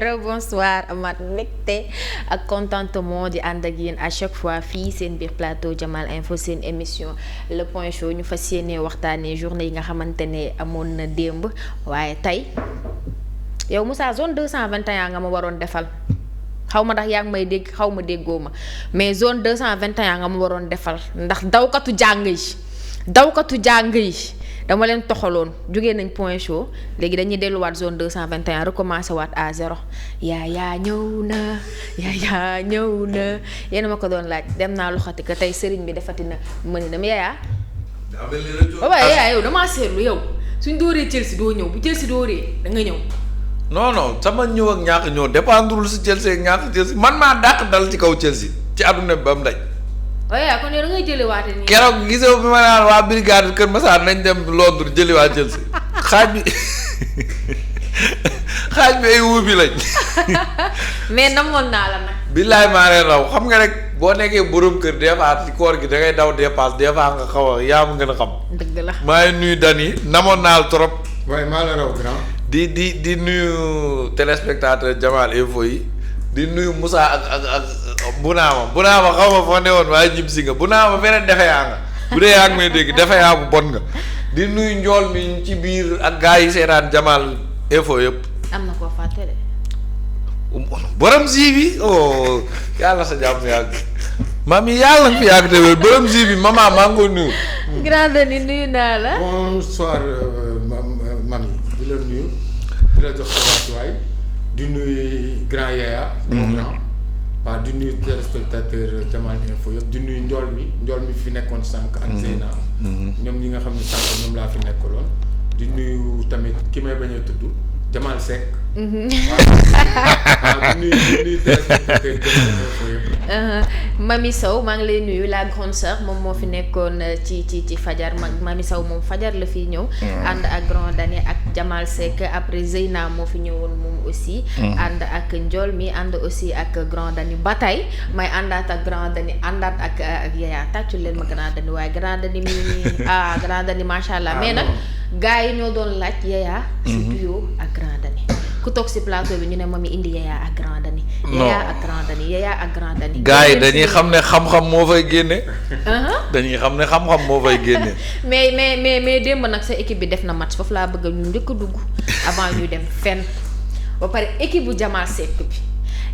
rebonsoir Amath mbégte ak contentement di ànd ak yéen à chaque fois fii seen biir plateau Jamal Info seen émission le point chaud ñu fas yéene waxtaanee journée yi nga xamante ne amoon na démb waaye tey yow Moussa zone 221 nga ma waroon defal xaw ma ndax yaa ngi may dégg xaw ma déggoo ma mais zone 221 nga ma waroon defal ndax dawkatu jàng yi dama leen toxaloon jógee nañ point chaud léegi dañuy delluwaat zone 221 recommencer waat à zéro yaa ñëw na yéen ma ko doon laaj dem naa loxati ko tey sëriñ bi defati na mën na yaayaa waaye yaayaa yow damaa seetlu yow suñ dóoree Chelsea doo ñëw bu Chelsea dóoree da nga ñëw non sama ñëw ak ñàkk ñëw dépendrul si Chelsea ak ñàkk Chelsea man maa dàq dal ci kaw Chelsea ci àdduna bi ba mu daj. waaye kon yow da ngay jëliwaate nii. keroog gisoo bi ma naan waa brigade Kër Massar nañ dem Londres jëliwaat Chelsea xaaj bi ay wuubi lañ. mais namoon naa la nag. billaay maa leen raw xam nga rek boo nekkee borom kër des fois ci koor gi da ngay daw dépasse des fois nga xaw a yaa ma gën a xam. dëgg la maa ngi nuyu Dani namoon naa la trop. waaye maa la raw grand. di nuyu téléspectateur Jamal Info yi di nuyu Moussa ak Bunaama xaw ma foo ne woon waaye jib si nga Bunaama beneen defe yaa nga bu dee yaa ngi may dégg defe yaa bu bon nga di nuyu njool mi ci biir ak gars yi seetaan Jamal Info yëpp. am na koo fàtte de. borom ji bi oh yàlla sa jàmm yàgg maam yi yàlla nga fi yàgg te wér borom ji bi maman maa ngi koy nuyu. grand Denis nuyu naa la. bonsoir mami di la nuyu di la jox sa wàccuwaay di nuyu grand Yaya. waaw di nuyu téléspectateur Jamal Info yëpp di nuyu njool mi fi nekkoon sànq ak Zeyna. ñoom ñi nga xam ne sànq ñoom laa fi nekkaloon di nuyu tamit ki may bañ a tudd Jamal Seck. waaw di nuyu téléspectateur Jamal Info yëpp. Mami Sow maa ngi lay nuyu la grande sœur moom moo fi nekkoon ci fajar Mami Sow moom fajar la fiy ñëw. ànd ak grand Dani ak Jamal Seck après Zeyna moo fi ñëwoon moom aussi. ànd ak Ndiol mi ànd aussi ak grand Dani ba tey may àndaat ak grand Dani àndaat ak Yaya tàccul leen ma grand Dani waaye grand Dani mi grand Dani macha allah mais nag gars yi ñoo doon laaj Yaya. surtout yow ak grand Dani. ku toog si plateau bi ñu ne Mami indi Yaya ak grand Dani. Yaya ak grand Dani. gars yi dañuy xam ne xam-xam moo fay génne. dañuy xam ne xam-xam moo fay génne. mais démb nag sa équipe bi def na match foofu laa bëgg ñu njëkk a dugg avant ñuy dem fenn ba pare équipe bu Jamal Seck bi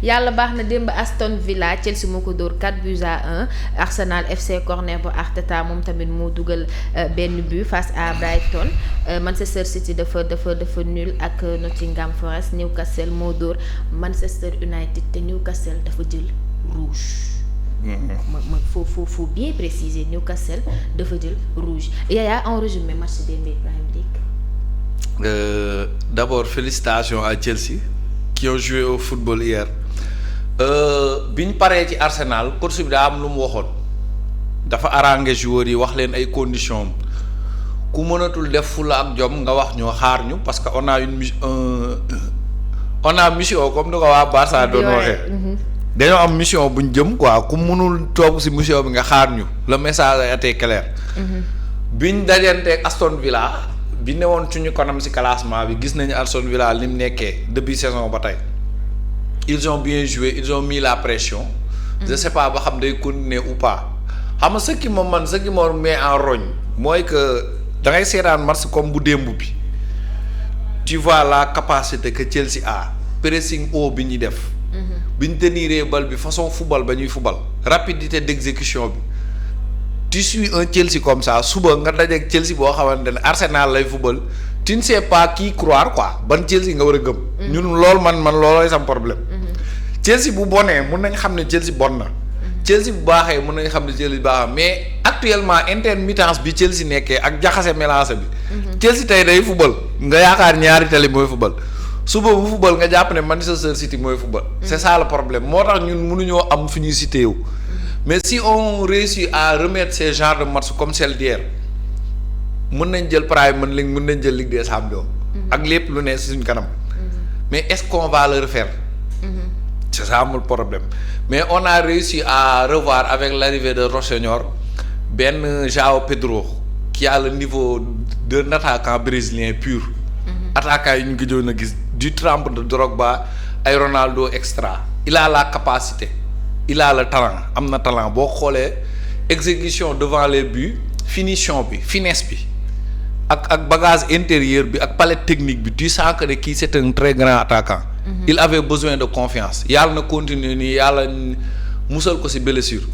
yàlla baax na démb Aston Villa Chelsea moo ko dóor 4-1 Arsenal FC corner bu Arteta moom tamit moo dugal benn but face à Brighton Manchester City dafa nul ak Nottingham Forest Newcastle moo dóor Manchester United te Newcastle dafa jël rouge. ma faut bien préciser Newcastle dafa jël rouge Yaya en résumé match démb Premier League. D'abord félicitations à Chelsea qui ont joué au football hier. Biñ paree ci Arsenal coach bi daa am lu mu waxoon dafa arrangé joueurs yi wax leen ay conditions ku mënatul def fula ak jom nga wax ñoo xaar ñu parce que on a mission comme ni ko waa Barça doon waxee. dañoo am mission buñ jëm quoi ku mënul toog ci mission bi nga xaar ñu le message a été clair. biñ dajanteeg Aston Villa bi newoon suñu kanam ci classement bi gis nañu Aston Villa ni mu nekkee depuis saison ba tey. Ils ont bien joué ils ont mis la pression. Je sais pas ba xam day continuer ou pas xam nga ce qui me met en rogne mooy que da ngay seetaan match comme bu démb bi tu vois la capacité que Chelsea a pressing haut bi ñuy def. bi ñu teniree bal bi façon football ba ñuy football rapidité d'exécution bi tu suis un Chelsea comme ça suba nga dajeeg Chelsea boo xamante ne Arsenal lay football. tu ne sais pas qui croire quoi ban Chelsea nga war a gëm. ñun loolu man loolooy sam problème. Chelsea bu bonee mun nañ xam ne Chelsea bon na. Chelsea bu baaxee mun nañ xam ne Chelsea baax mais actuellement intermittence bi Chelsea nekkee ak jaxase mélange bi. Chelsea tey day football nga yaakaar ñaari tali mooy football suba bu football nga jàpp ne Manchester City mooy football. c'est ça le problème moo tax ñun mënuñoo am fu ñuy cité wu. mais si on réussit à remettre ces genres de match comme celle d'hier mën nañ jël Premier League mën nañ jël Ligue des Champions. ak lépp lu ne suñ kanam. mais est-ce qu'on va le refaire. c'est ça amul problème mais on a réussi à revoir avec l'arrivée de Rossoneri benn João Pedro qui a le niveau d'un attaquant brésilien pur. attaquant yi ñu gëjoon a gis du trempe de Drogba ay Ronaldo extra il a la capacité il a le talent am na talent boo xoolee exécution devant les buts finition bi finesse bi ak bagage intérieur bi ak palette technique bi tu sens que ne kii c'est un très grand attaquant. Il avait besoin de confiance yàlla na continuer nii yàlla musal ko ci blessure.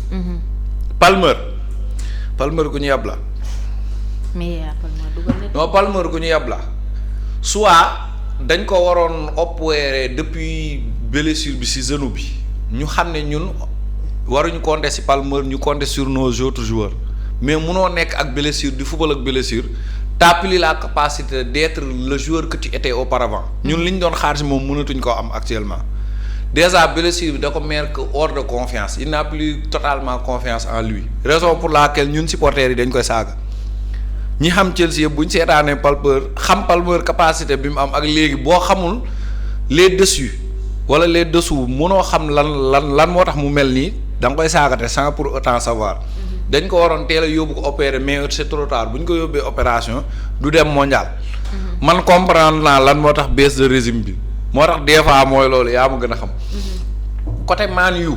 Palmer ku ñu yab la. mais Palmer dugal na. non Palmer ku ñu yab la soit dañ ko waroon opérer depuis blessure bi ci genou bi ñu xam ne ñun waruñu compter ci Palmer ñu compter sur nos autres joueurs mais munoo nekk ak blessure di football ak blessure. T'as plus la capacité d'être le joueur que tu étais auparavant. ñun li ñu doon xaar ci moom mënatuñ koo am actuellement déjà blessure bi da ko mettre hors de confiance il n'a plus totalement confiance en lui raison pour laquelle ñun supporters yi dañ koy saaga ñi xam Chelsea yëpp bu ñu seetaanee Palmer capacité bi mu am ak léegi boo xamul les dessus wala les dessous mënoo xam lan moo tax mu mel nii da nga koy saagate sans pour autant savoir. dañ ko waroon teel a yóbbu ko opérer mais c'est trop tard bu ñu ko yóbbee opération du dem mondial. man comprendre naa lan moo tax baisse de régime bi moo tax des fois mooy loolu yaa ma gën a xam. côté Man U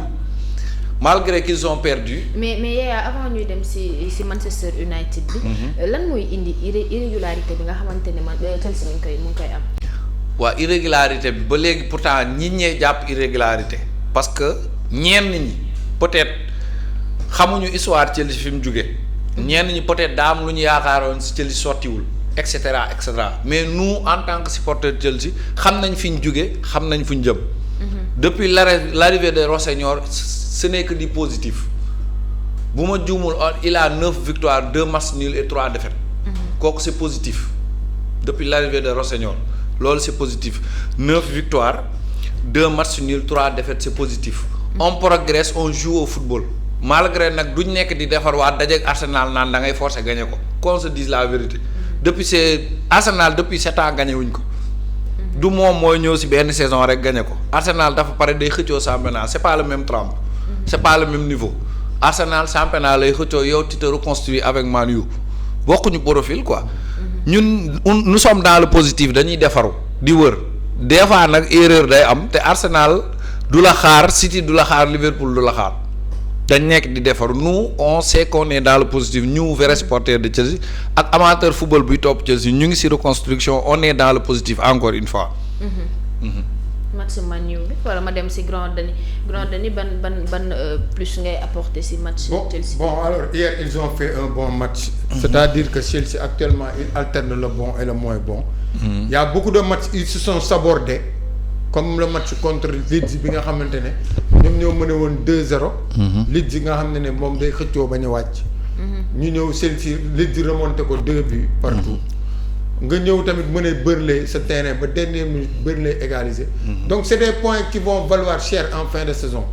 malgré qu'ils ont perdu. mais avant ñuy dem ci Manchester United bi. lan mooy indi irrégularité bi nga xamante ne man Chelsea mu ngi koy am. waa irrégularité bi ba léegi pourtant ñi ñee jàpp irrégularité parce que ñenn ñi peut-être. xamuñu histoire Chelsea fi mu jóge ñenn ñi peut-être daa am lu ñu yaakaaroon ci Chelsea sottiwul et cetera mais nous en tant que supporter Chelsea xam nañ fi ñu jóge xam nañ fu ñu jëm. depuis l'arrivée de Rossegnon ce n'est que du positif bu ma juumul il a 9 victoires 2 matchs nuls et 3 défaites. kooku c'est positif depuis l'arrivée de Rossegnon loolu c'est positif 9 victoires 2 matchs nuls 3 défaites c'est positif. On progresse on joue au football. malgré nag duñ nekk di defar waa dajeeg Arsenal naan da ngay forcer gagner ko qu'on se dise la vérité depuis Arsenal depuis 7 ans gagné wuñ ko du moom mooy ñëw ci benn saison rek gagné ko Arsenal dafa pare day xëccoo championnat c'est pas le même trempe c'est pas le même niveau Arsenal championnat lay xëccoo yow tu te reconstruis avec Man U bokkuñu profil quoi ñun nous sommes dans le positif dañuy defaru di wër des fois nag erreur day am te Arsenal du la xaar City du la xaar Liverpool du la xaar dañ nekk di defar nous on sait qu'on est dans le positif ñu vrais supporters de Chelsea ak amateur football buy topp Chelsea ñu ngi ci reconstruction on est dans le positif encore une fois. match Man U bi wala ma dem ci Grand Denis ban plus ngay apporter ci match Chelsea. Bon alors hier ils ont fait un bon match. C'est-à-dire que Chelsea actuellement il alterne le bon et le moins bon. Il y a beaucoup de matchs ils se sont sabordés. comme le match contre Leeds bi nga xamante ne ñoom ñoo mëne woon 2-0. Leeds nga xam ne moom day xëccoo bañ a wàcc. ñu ñëw Chelsea Leeds remonté ko 2 buts partout. nga ñëw tamit mën a Burnley sa terrain ba dernière minute Burnley égalisé. Donc c'est des points qui vont valoir cher en fin de saison.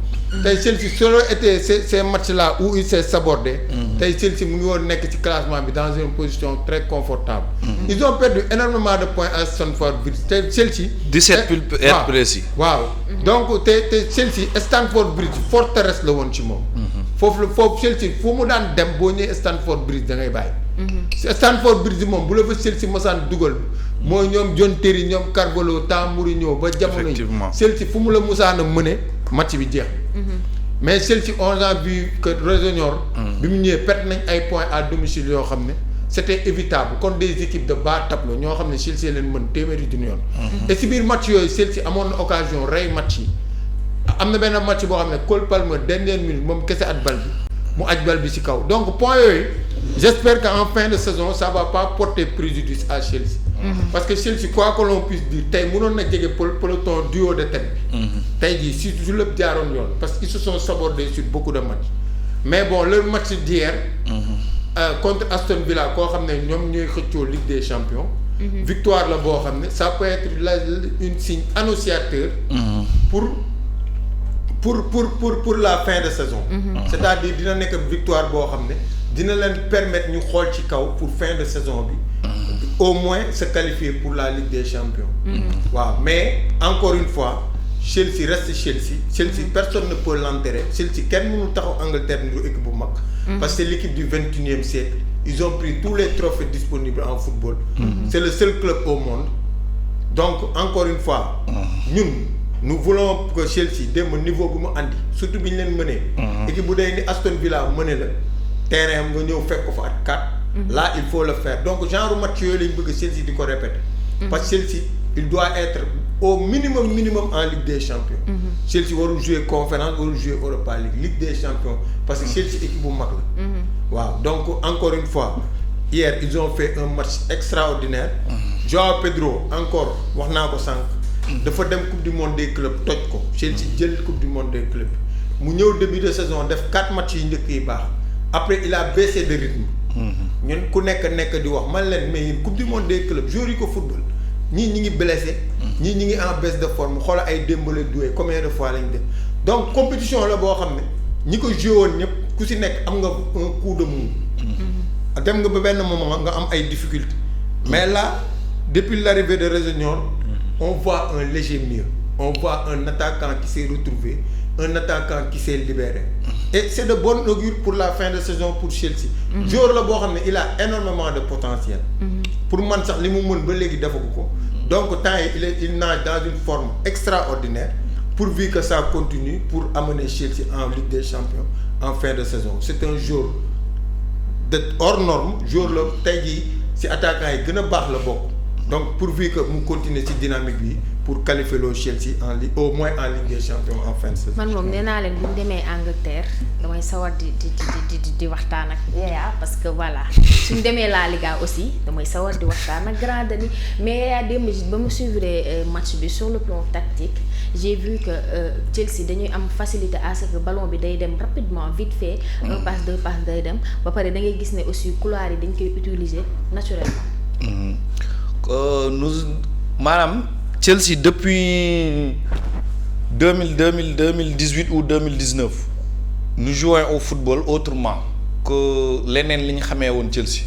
tey Chelsea solo été ces matchs là où il s'est sabordé. tey Chelsea mu ngi woon nekk ci classement bi dans une position très confortable. Ils ont perdu énormément de points à Stamford Bridge te Chelsea. 17 pour être précis. waaw donc te Chelsea Stamford Bridge forteresse la woon ci moom. foofu Chelsea fu mu daan dem boo ñëwee Stamford Bridge da ngay bàyyi. Stamford Bridge moom bu la fa Chelsea mosaan dugal. mooy ñoom John Terry ñoom Carvalho temps Mourinho ba jamono yi Chelsea fu mu la mosaan a mëne match bi jeex. mais Chelsea on a vu que Rossegnon bi mu ñëwee perte nañ ay points à domicile yoo xam ne c'était évitable contre des équipes de bas tableau ñoo xam ne Chelsea leen mën téeméeri junni yoon. et si biir match yooyu Chelsea amoon na occasion rey match yi am na benn match boo xam ne Cole Palmer dernière minute moom kese at bal bi mu aj bal bi ci kaw donc point yooyu j'espère qu'en fin de saison ça va pas porter préjudice à Chelsea. parce que Chelsea quoi que l'on puisse dire tey mënoon na jege peloton du haut de tête bi. tey jii si su lépp jaaroon yoon parce qu'ils se sont sabordés sur beaucoup de matchs mais bon leur match d'hier contre Aston Villa koo xam ne ñoom ñooy xëccoo Ligue des Champions. victoire la boo xam ne ça peut être une signe annonciateur. pour la fin de saison. c'est-à-dire dina nekk victoire boo xam ne dina leen permettre ñu xool ci kaw pour fin de saison bi. au moins se qualifier pour la Ligue des Champions. waaw mais encore une fois Chelsea reste Chelsea. Chelsea personne ne peut l'enterrer Chelsea kenn mënul taxaw Angleterre ni du équipe bu mag. parce que c'est l'équipe du 21e siècle. Ils ont pris tous les trophées disponibles en football. C'est le seul club au monde. Donc encore une fois ñun nous voulons que Chelsea démb niveau bu mu andi surtout bi ñu leen mënee. équipe bu dee ni Aston Villa mëne la terrain am nga ñëw fekk ko fa at 4. là il faut le faire donc genre match yooyu lañ bëgg Chelsea di ko répéter. parce que Chelsea il doit être au minimum en Ligue des Champions. Chelsea warul jouer conférence warul jouer Europa League Ligue des Champions parce que Chelsea équipe bu mag la. waaw donc encore une fois hier ils ont fait un match extraordinaire. João Pedro encore wax naa ko sànq. dafa dem coupe du monde des clubs toj ko. Chelsea jël coupe du monde des clubs mu ñëw début de saison def 4 matchs yu njëkk yi baax après il a baissé de rythme. ñun ku nekk di wax man leen mais yéen coupe du monde des clubs joueurs yi ko football ñii ñi ngi blessé. ñii ñi ngi en baisse de forme xoolal ay Dembélé Doué combien de fois lañ def donc compétition la boo xam ne ñi ko joué woon ñëpp ku si nekk am nga un coup de mou. dem nga ba benn moment nga am ay difficultés. mais là depuis l'arrivée de Rossignol on voit un léger mieux on voit un attaquant qui s'est retrouvé un attaquant qui s'est libéré et c'est de bon augure pour la fin de saison pour Chelsea. joueur la boo xam ne il a énormément de potentiel. pour man sax li mu mën ba léegi defagu ko. donc temps yi il nage dans une forme extraordinaire pourvu que ça continue pour amener Chelsea en Ligue des Champions en fin de saison c'est un joueur de hors norme joueur la tey jii ci attaquant yi gën a baax la bokk donc pourvu que mu continuer ci dynamique bi pour qualifier loo Chelsea en Ligue au moins en Ligue des Champions en fin de saison. man moom nee naa leen bu ñu demee Angleterre damay sawar di waxtaan ak Yaya parce que voilà suñ demee La Liga aussi damay sawar di waxtaan ak Grand Denis mais Yaya démb ba mu suivre match bi sur le plan tactique j'ai vu que Chelsea dañuy am facilité à ce que ballon bi day dem rapidement vite fait. un passe deux passe day dem ba pare da ngay gis ne aussi couloir yi dañ koy utiliser naturellement. maanaam. Chelsea depuis 2018 ou 2019 nous jouons au football autrement que leneen li ñu xamee woon Chelsea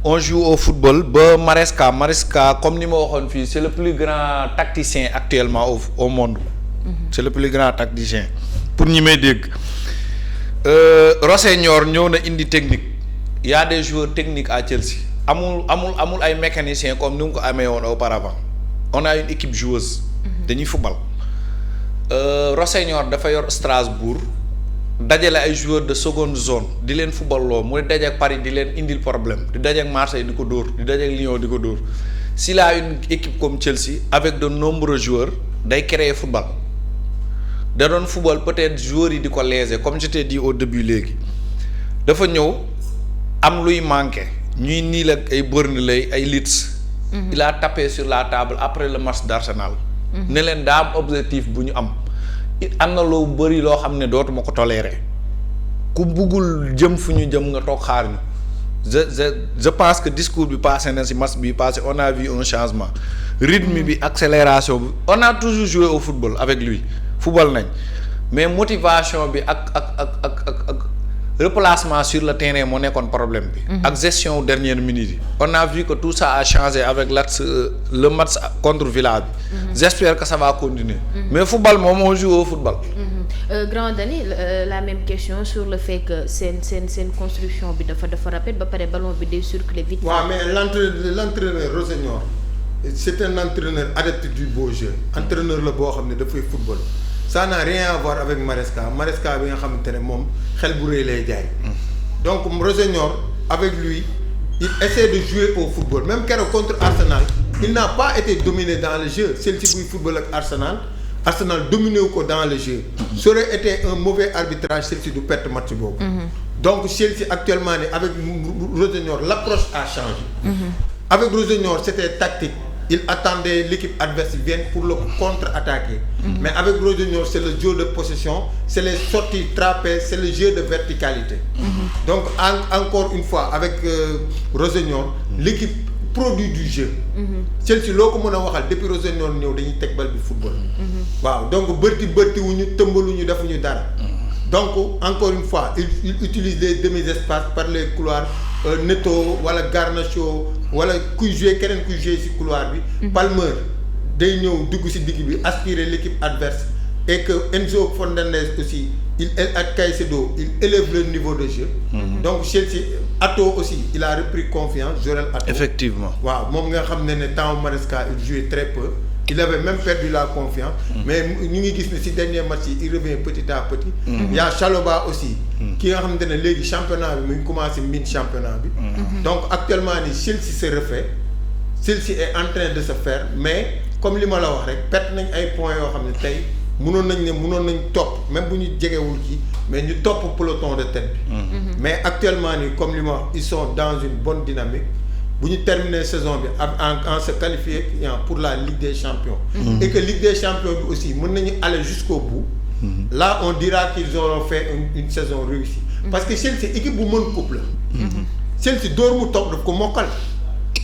on joue au football ba Maresca comme ni ma waxoon fii c'est le plus grand tacticien actuellement au monde. C'est le plus grand tacticien pour ñi may dégg Rossignol ñëw na indi technique il y a des joueurs techniques à Chelsea amul ay mécaniciens comme ni mu ko amee woon auparavant. On a une équipe joueuse. dañuy football. Rossignol dafa yor Strasbourg dajale ay joueurs de seconde zone di leen football loo muy daje ak Paris di leen indil problème di daje ak Marseille di ko dóor di daje ak Lyon di ko dóor s'il a une équipe comme Chelsea avec de nombreux joueurs day créer football da doon football peut-être joueurs yi di ko léser comme je t'ai dit au début léegi dafa ñëw am luy manqué ñuy niil ak ay Burnley ay Leeds. Il a tapé sur la table après le match d'Arsenal. ne leen daa am objectif bu ñu am. am na loo bëri loo xam ne dootuma ko tolérer ku buggul jëm fu ñu jëm nga toog xaar ñu je pense que discours bi passé na ci match bi passé on a vu un changement rythme bi accélération bi on a toujours joué au football avec lui football nañ mais motivation bi ak replacement sur le terrain moo nekkoon problème bi. ak gestion dernière minute yi. on a vu que tout ça a changé avec le match contre Villa bi. J'espère que ça va continuer. mais football moom on joue au football. Grand Denis la même question sur le fait que seen construction bi dafa rapide ba pare ballon bi day circuler vite. waaw mais l'entraîneur Rossignol c'est un entraîneur adepte du beau jeu. entraîneur la boo xam ne dafay football. ça n'a rien à voir avec Maresca bi nga xamante ne moom xel bu rëy lay jaay. donc Rossignol avec lui il essaie de jouer au football même keroog contre Arsenal il n'a pas été dominé dans le jeu Chelsea buy football ak Arsenal dominé wu ko dans le jeu. ça aurait été un mauvais arbitrage Chelsea du perte match boobu. donc Chelsea actuellement ni avec Rossignol l'approche a changé. avec Rossignol c'était tactique. Il attendait l'équipe adverse vienne pour le contre-attaquer. Mais avec Rossignol, c'est le jeu de possession, c'est les sorties trappées, c'est le jeu de verticalité. Donc, encore une fois, avec Rossignol, l'équipe produit du jeu. Chelsea loo ko mën a waxal depuis Rossignol ñëw dañuy teg bal bi football. waaw donc bërti wuñu tëmbaluñu defuñu dara. donc encore une fois il utilise les demi-espaces par les couloirs Neto wala Garnacho wala kuy jouer keneen kuy jouer ci couloir bi. Palmer day ñëw dugg ci digg bi aspirer l'équipe adverse et que Enzo Fernandez aussi ak Caicedo il élève le niveau de jeu. donc Chelsea Atto aussi il a repris confiance Jorel Atto. effectivement waaw moom nga xam ne temps Maresca il jouait très peu il avait même perdu la confiance. mais ñu ngi gis ne ci dernier match yi il revient petit à petit. y a Chalobah aussi. ki nga xamante ne léegi championnat bi mu ngi commencé miin championnat bi. donc actuellement ni Chelsea se refait Chelsea est en train de se faire mais comme li ma la wax rek perte nañ ay points yoo xam ne tey mënoon nañ topp même bu ñu jegewul kii mais ñu topp peloton de tête bi. mais actuellement nii comme li ma wax ils sont dans une bonne dynamique. bu ñu terminer saison bi en se qualifiant pour la Ligue des Champions. et que Ligue des Champions bi aussi mën nañu aller jusqu'au bout. là on dira qu'ils auront fait une saison réussie. parce que Chelsea équipe bu mën coupe la. Chelsea dóor mu toog daf ko mokkal.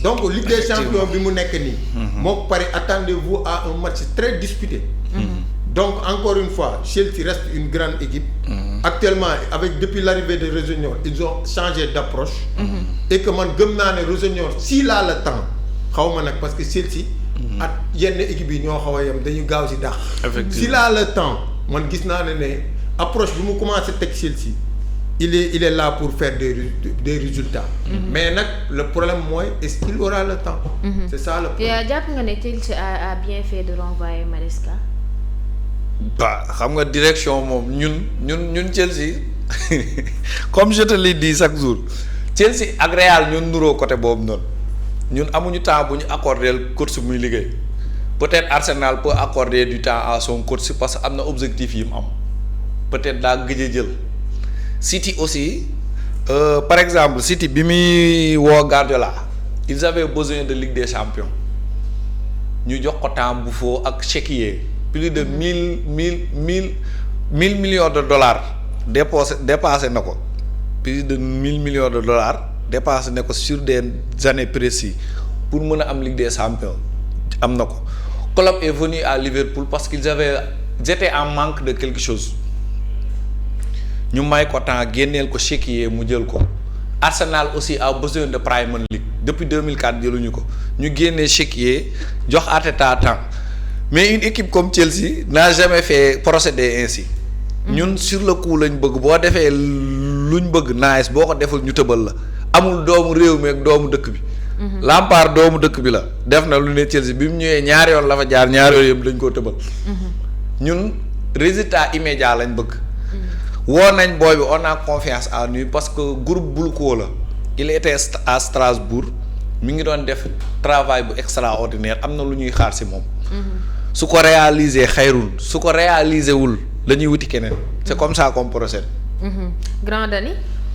donc Ligue des Champions bi mu nekk nii. moo pare attendez-vous à un match très disputé. donc encore une fois Chelsea reste une grande équipe. actuellement avec depuis l'arrivée de Rossignol ils ont changé d'approche. et que man gëm naa ne Rossignol s'il a le temps xaw ma nag parce que Chelsea. ak yenn équipe yi ñoo xaw a yem dañu gaaw si dàq. effectivement s'il a le temps man gis naa ne approche bi mu commencé teg Chelsea il est là pour faire des résultats. mais nag le problème mooy est-ce qu'il aura le temps. c'est ça le problème. jàpp nga ne Chelsea a bien fait de renvoyer Maresca. waaw xam nga direction moom ñun Chelsea comme je te l'ai dit chaque jour Chelsea ak Real ñun nuroo côté boobu noonu ñun amuñu temps bu ñu accorder coach muy liggéey peut-être Arsenal peut accorder du temps à son coach parce que am na objectif yi mu am peut-être daa gëj a jël City aussi par exemple City bi muy woo Guardiola ils avaient besoin de Ligue des Champions ñu jox ko temps bu foo ak chéquier plus de mille millions de dollars dépassé na ko plus de 1 000 millions de dollars dépassé na ko sur des années précises pour mën a am Ligue des Champions am na ko club est venu à Liverpool parce qu'ils étaient en manque de quelque chose ñu may ko temps génneel ko chéquier mu jël ko Arsenal aussi a besoin de Premier League depuis 2004 jëluñu ko ñu génnee chéquier jox Arteta temps mais une équipe comme Chelsea n'a jamais fait procéder ainsi. ñun sur le coup lañ bëgg boo defee luñ bëgg nice boo ko deful ñu tëbal la amul doomu réew mi ak doomu dëkk bi. Lampard doomu dëkk bi la def na lu ne Chelsea bi mu ñëwee ñaari yoon la fa jaar ñaari yoon yëpp dañ koo tëbal. ñun résultat immédiat lañ bëgg. woo nañ booy bi on a confiance en lui parce que groupe Bulko la il était à Strasbourg mi ngi doon def travail bu extraordinaire am na lu ñuy xaar ci moom. su ko réaliser xayrul su ko réaliser wul la ñuy wuti keneen c'est comme ça qu'on procède. Grand Dani.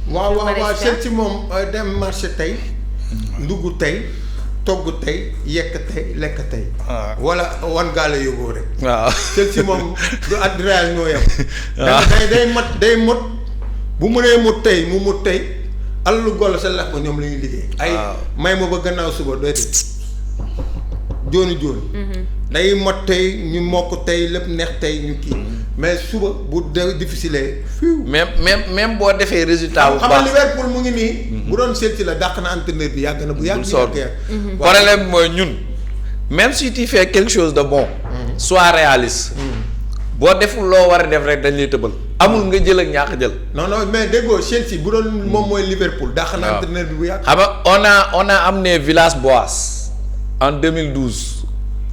waaw Chelsea moom dem marché tey ndugg tey togg tey yekk tey lekk tey. wala wan gaale yóbboo rek. waaw Chelsea moom du at Real ñoo yem. waaw day mot bu mënee mot tey mu mot tey alalu golo sa lax ko ñoom la ñuy liggéey. ay may ma ba gannaaw suba doy jooni day mot tey ñu mokk tey lépp neex tey ñu kii mais suba bu difficile même boo defee résultat bu baax xam nga Liverpool mu ngi nii bu doon Chelsea la dàq na entraîneur bi yàgg na bu yàgg problème mooy ñun même si tu fais quelque chose de bon sois réaliste boo deful loo war a def rek dañ lay tëbal amul nga jël ak ñàkk jël non mais déggoo Chelsea bu doon moom mooy Liverpool dàq na entraîneur bi bu yàgg xam nga on a amené Villas-Boas en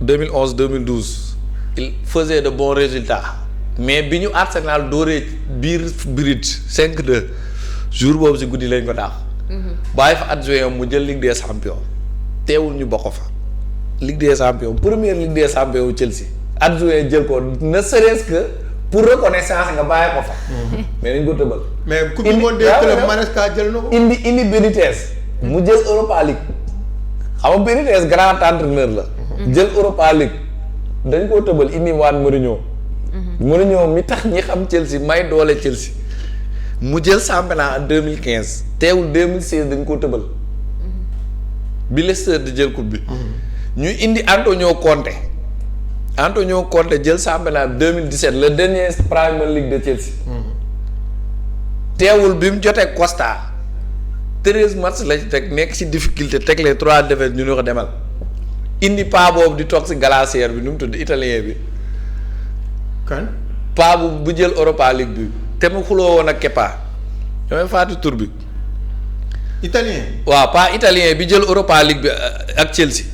2011-2012 il faisait de bons résultats mais bi ñu Arsenal dooree biir Bridge 5-2 jour boobu si guddi lañ ko daax bàyyi fa adjoint mu jël Ligue des Champions teewul ñu bokk fa Ligue des Champions première Ligue des Champions wu Chelsea adjoint jël ko ne serait-ce que pour reconnaissance nga bàyyi ko fa mais dañ ko tëbal mais coupe du monde des clubs Maresca jël na ko indi Benitez mu jël Europa League xam nga Benitez grand entraîneur la jël Europa League dañ koo tëbal indi waan Mourinho mi tax ñi xam Chelsea may doole Chelsea mu jël championnat en 2015 teewul 2016 dañ koo tëbal bi Leicester di jël coupe bi ñu indi Antonio Conte jël championnat 2017 le dernier Premier League de Chelsea teewul bi mu jotee Costa 13 matchs lañ teg nekk ci difficulté teg les 3 défaites ñu ne ko demal indi paa boobu di toog ci glacière bi nu mu tudd italien bi kan paa bu jël Europa League bi te mu xuloo woon ak Kepa ñooy faatu tur bi italien waaw paa italien bi jël Europa League bi ak Chelsea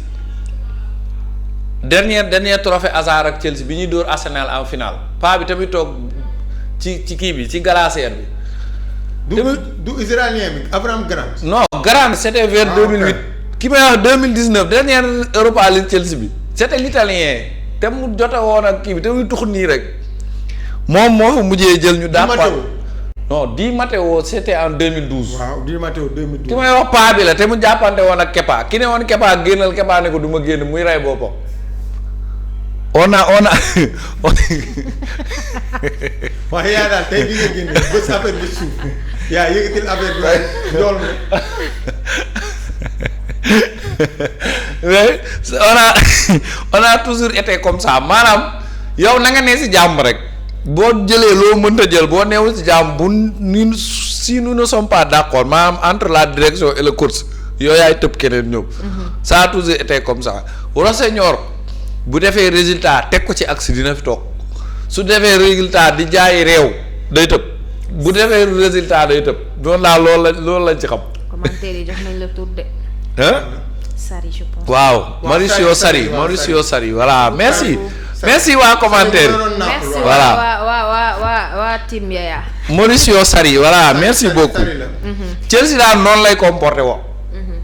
dernier trophée Hazard ak Chelsea bi ñuy dóor Arsenal en finale paa bi tamit toog ci kii bi ci glacière bi. du israélien bi Abraham Grant. non Grant c'était vers 2008. ki may wax 2019 dernière Europa League Chelsea bi c'était l'italien te mu jote woon ak kii bi te muy tux nii rek moom moo fa mujjee jël ñu. non Di Matteo c'était en 2012. waaw Di Matteo 2012. ki may wax paa bi la te mu jàppante woon ak Kepa ki ne woon Kepa génnal Kepa ne ko du ma génn muy rey boppam. on a. waaye yaa daal tey bi nga génne bés affaire bi suuf yaa yëkkatil affaire bi waaye njool mais on a toujours été comme ça maanaam yow na nga ne si jàmm rek. boo jëlee loo mënta jël boo neewul ci jàmm bu ñun si nous ne sommes pas d'accord maanaam entre la direction et le coach yooyu yaay tëb keneen ñëw. ça a toujours été comme ça. Rossegnior bu defee résultat teg ko ci axe dina fi toog su defee résultat di jaay réew day tëb bu defee résultat day tëb noonu laa loolu lañ ci xam. commentaire yi jox nañ la tur de. Sarri je pense. waaw Mauricio Sarri voilà merci. merci waa commentaire merci voilà waa team Yaya. Mauricio Sarri voilà merci beaucoup. Chelsea daal noonu lay comporté woo.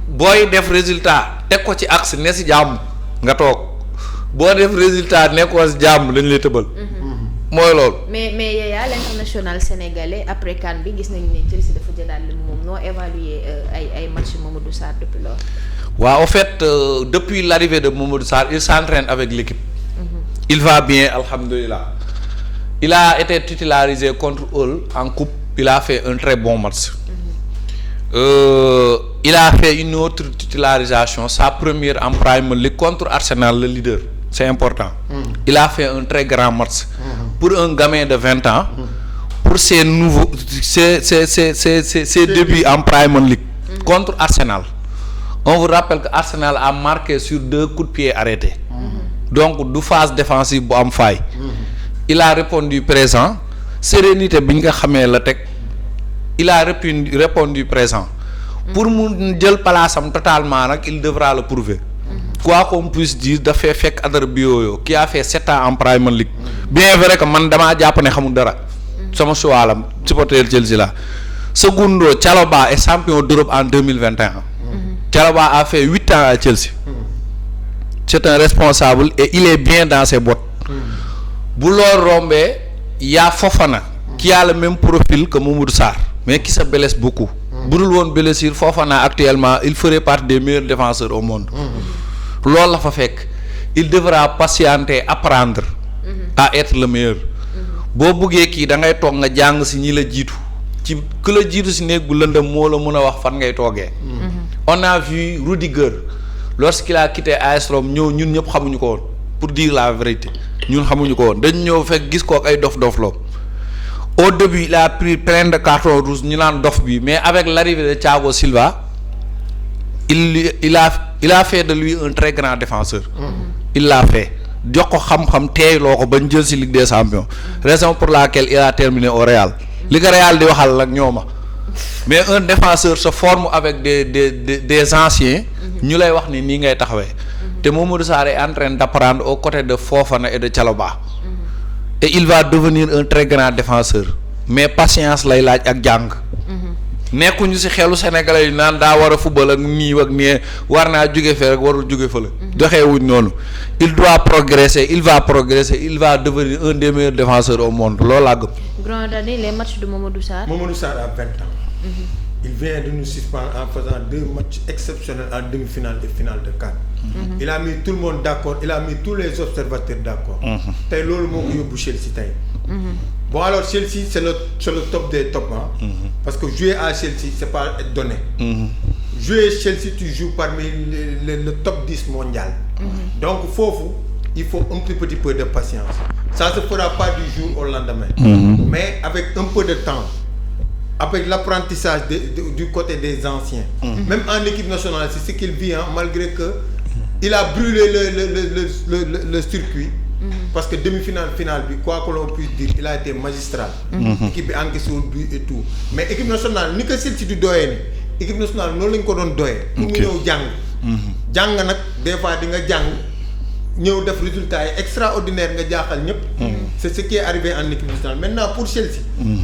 booy def résultat teg ko ci axe ne si jàmm nga toog boo def résultat nekkoo si jàmm dañ lay tëbal. mooy loolu. mais Yaya l'international sénégalais après CAN bi gis nañu ne Chelsea dafa jëlaat li moom noo évaluer ay match Mamadou Sarr depuis lors. waaw en fait depuis l'arrivée de Mamadou Sarr il s'entraîne avec l'équipe. Il va bien, alhamdoulilah. Il a été titularisé contre Hull en coupe. Il a fait un très bon match. Il a fait une autre titularisation, sa première en Premier League contre Arsenal, le leader. C'est important. Il a fait un très grand match. Pour un gamin de 20 ans, pour ses débuts en Premier League contre Arsenal. On vous rappelle que Arsenal a marqué sur 2 coups de pied arrêtés. Donc du phase défensive bu am faille. Il a répondu présent sérénité bi nga xamee la teg il a répondu présent. Pour mu jël place am totalement nag il devra le prouver. Quoi qu'on puisse dire dafay fekk Adar Bioyo qui a fait 7 ans en Premier League. Bien vrai que man damaa jàpp ne xamul dara. sama choix la supporter Chelsea la. Segundo Chalobah est champion d'Europe en 2021. Chalobah a fait 8 ans à Chelsea. C'est un responsable et il est bien dans ses bottes. Bu loolu rombee y a Fofana qui a le même profil que Mamadou Sarr mais qui se blesse beaucoup. Bu dul woon blessure Fofana actuellement il ferait partie des meilleurs défenseurs au monde. Loolu la fa fekk il devra patienter apprendre à être le meilleur. Boo buggee kii da ngay toog nga jàng si ñi la jiitu ci ku la jiitu si néeg bu lëndëm moo la mën a wax fan ngay toogee. On a vu Rudiger. Lorsqu'il a quitté AS Rome ñun ñëpp xamuñu ko woon pour dire la vérité ñun xamuñu ko woon dañ ñëw fekk gis ko ak ay dof loo au début il a pris plein de cartons rouges ñu naan dof bi mais avec l'arrivée de Thiago Silva il a fait de lui un très grand défenseur. Il l'a fait jox ko xam-xam teeyloo ko bañ jël ci Ligue des Champions raison pour laquelle il a terminé au Real li ko Real di waxal ak ñooma mais un défenseur se forme avec des anciens. ñu lay wax ni nii ngay taxawee. te Mamadou Sarr est en train d'apprendre aux côtés de Fofana et de Chalobah. et il va devenir un très grand défenseur mais patience lay laaj ak jàng. nekkuñu ci xelu sénégalais yi naan daa war a football ak nii ak nii war naa jóge fee rek warul jóge fële. doxewuñ noonu il doit progresser il va devenir un des meilleurs défenseurs au monde loolu laa gëm. Grand Dani les matchs de Mamadou Sarr. Mamadou Sarr a 20 ans. Il vient de nous suspendre en faisant 2 matchs exceptionnels en demi-finale et finale de CAN. Il a mis tout le monde d'accord, il a mis tous les observateurs d'accord. tey loolu moo ko yóbbu Chelsea tey. Bon alors Chelsea c'est le top des tops hein. Parce que jouer à Chelsea c'est pas donné. Jouer Chelsea tu joues parmi le top 10 mondial. Donc foofu il faut un petit peu de patience. Ça se fera pas du jour au lendemain. Mais avec un peu de temps. Avec l'apprentissage du côté des anciens. Même en équipe nationale, c'est ce qu'il vit malgré que il a brûlé le circuit. Parce que demi-finale, finale, quoi que l'on puisse dire, il a été magistral. Équipe bi encaissé au but et tout. Mais équipe nationale, ni que Chelsea du doyee ni équipe nationale noonu lañ ko doon doyee. Pour mu ñëw jàng. Jàng nag des fois di nga jàng ñëw def résultat yi extraordinaire nga jaaxal ñëpp. c'est ce qui est arrivé en équipe nationale maintenant pour Chelsea.